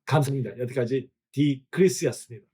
감사합니다. 여기까지 디크리스였습니다.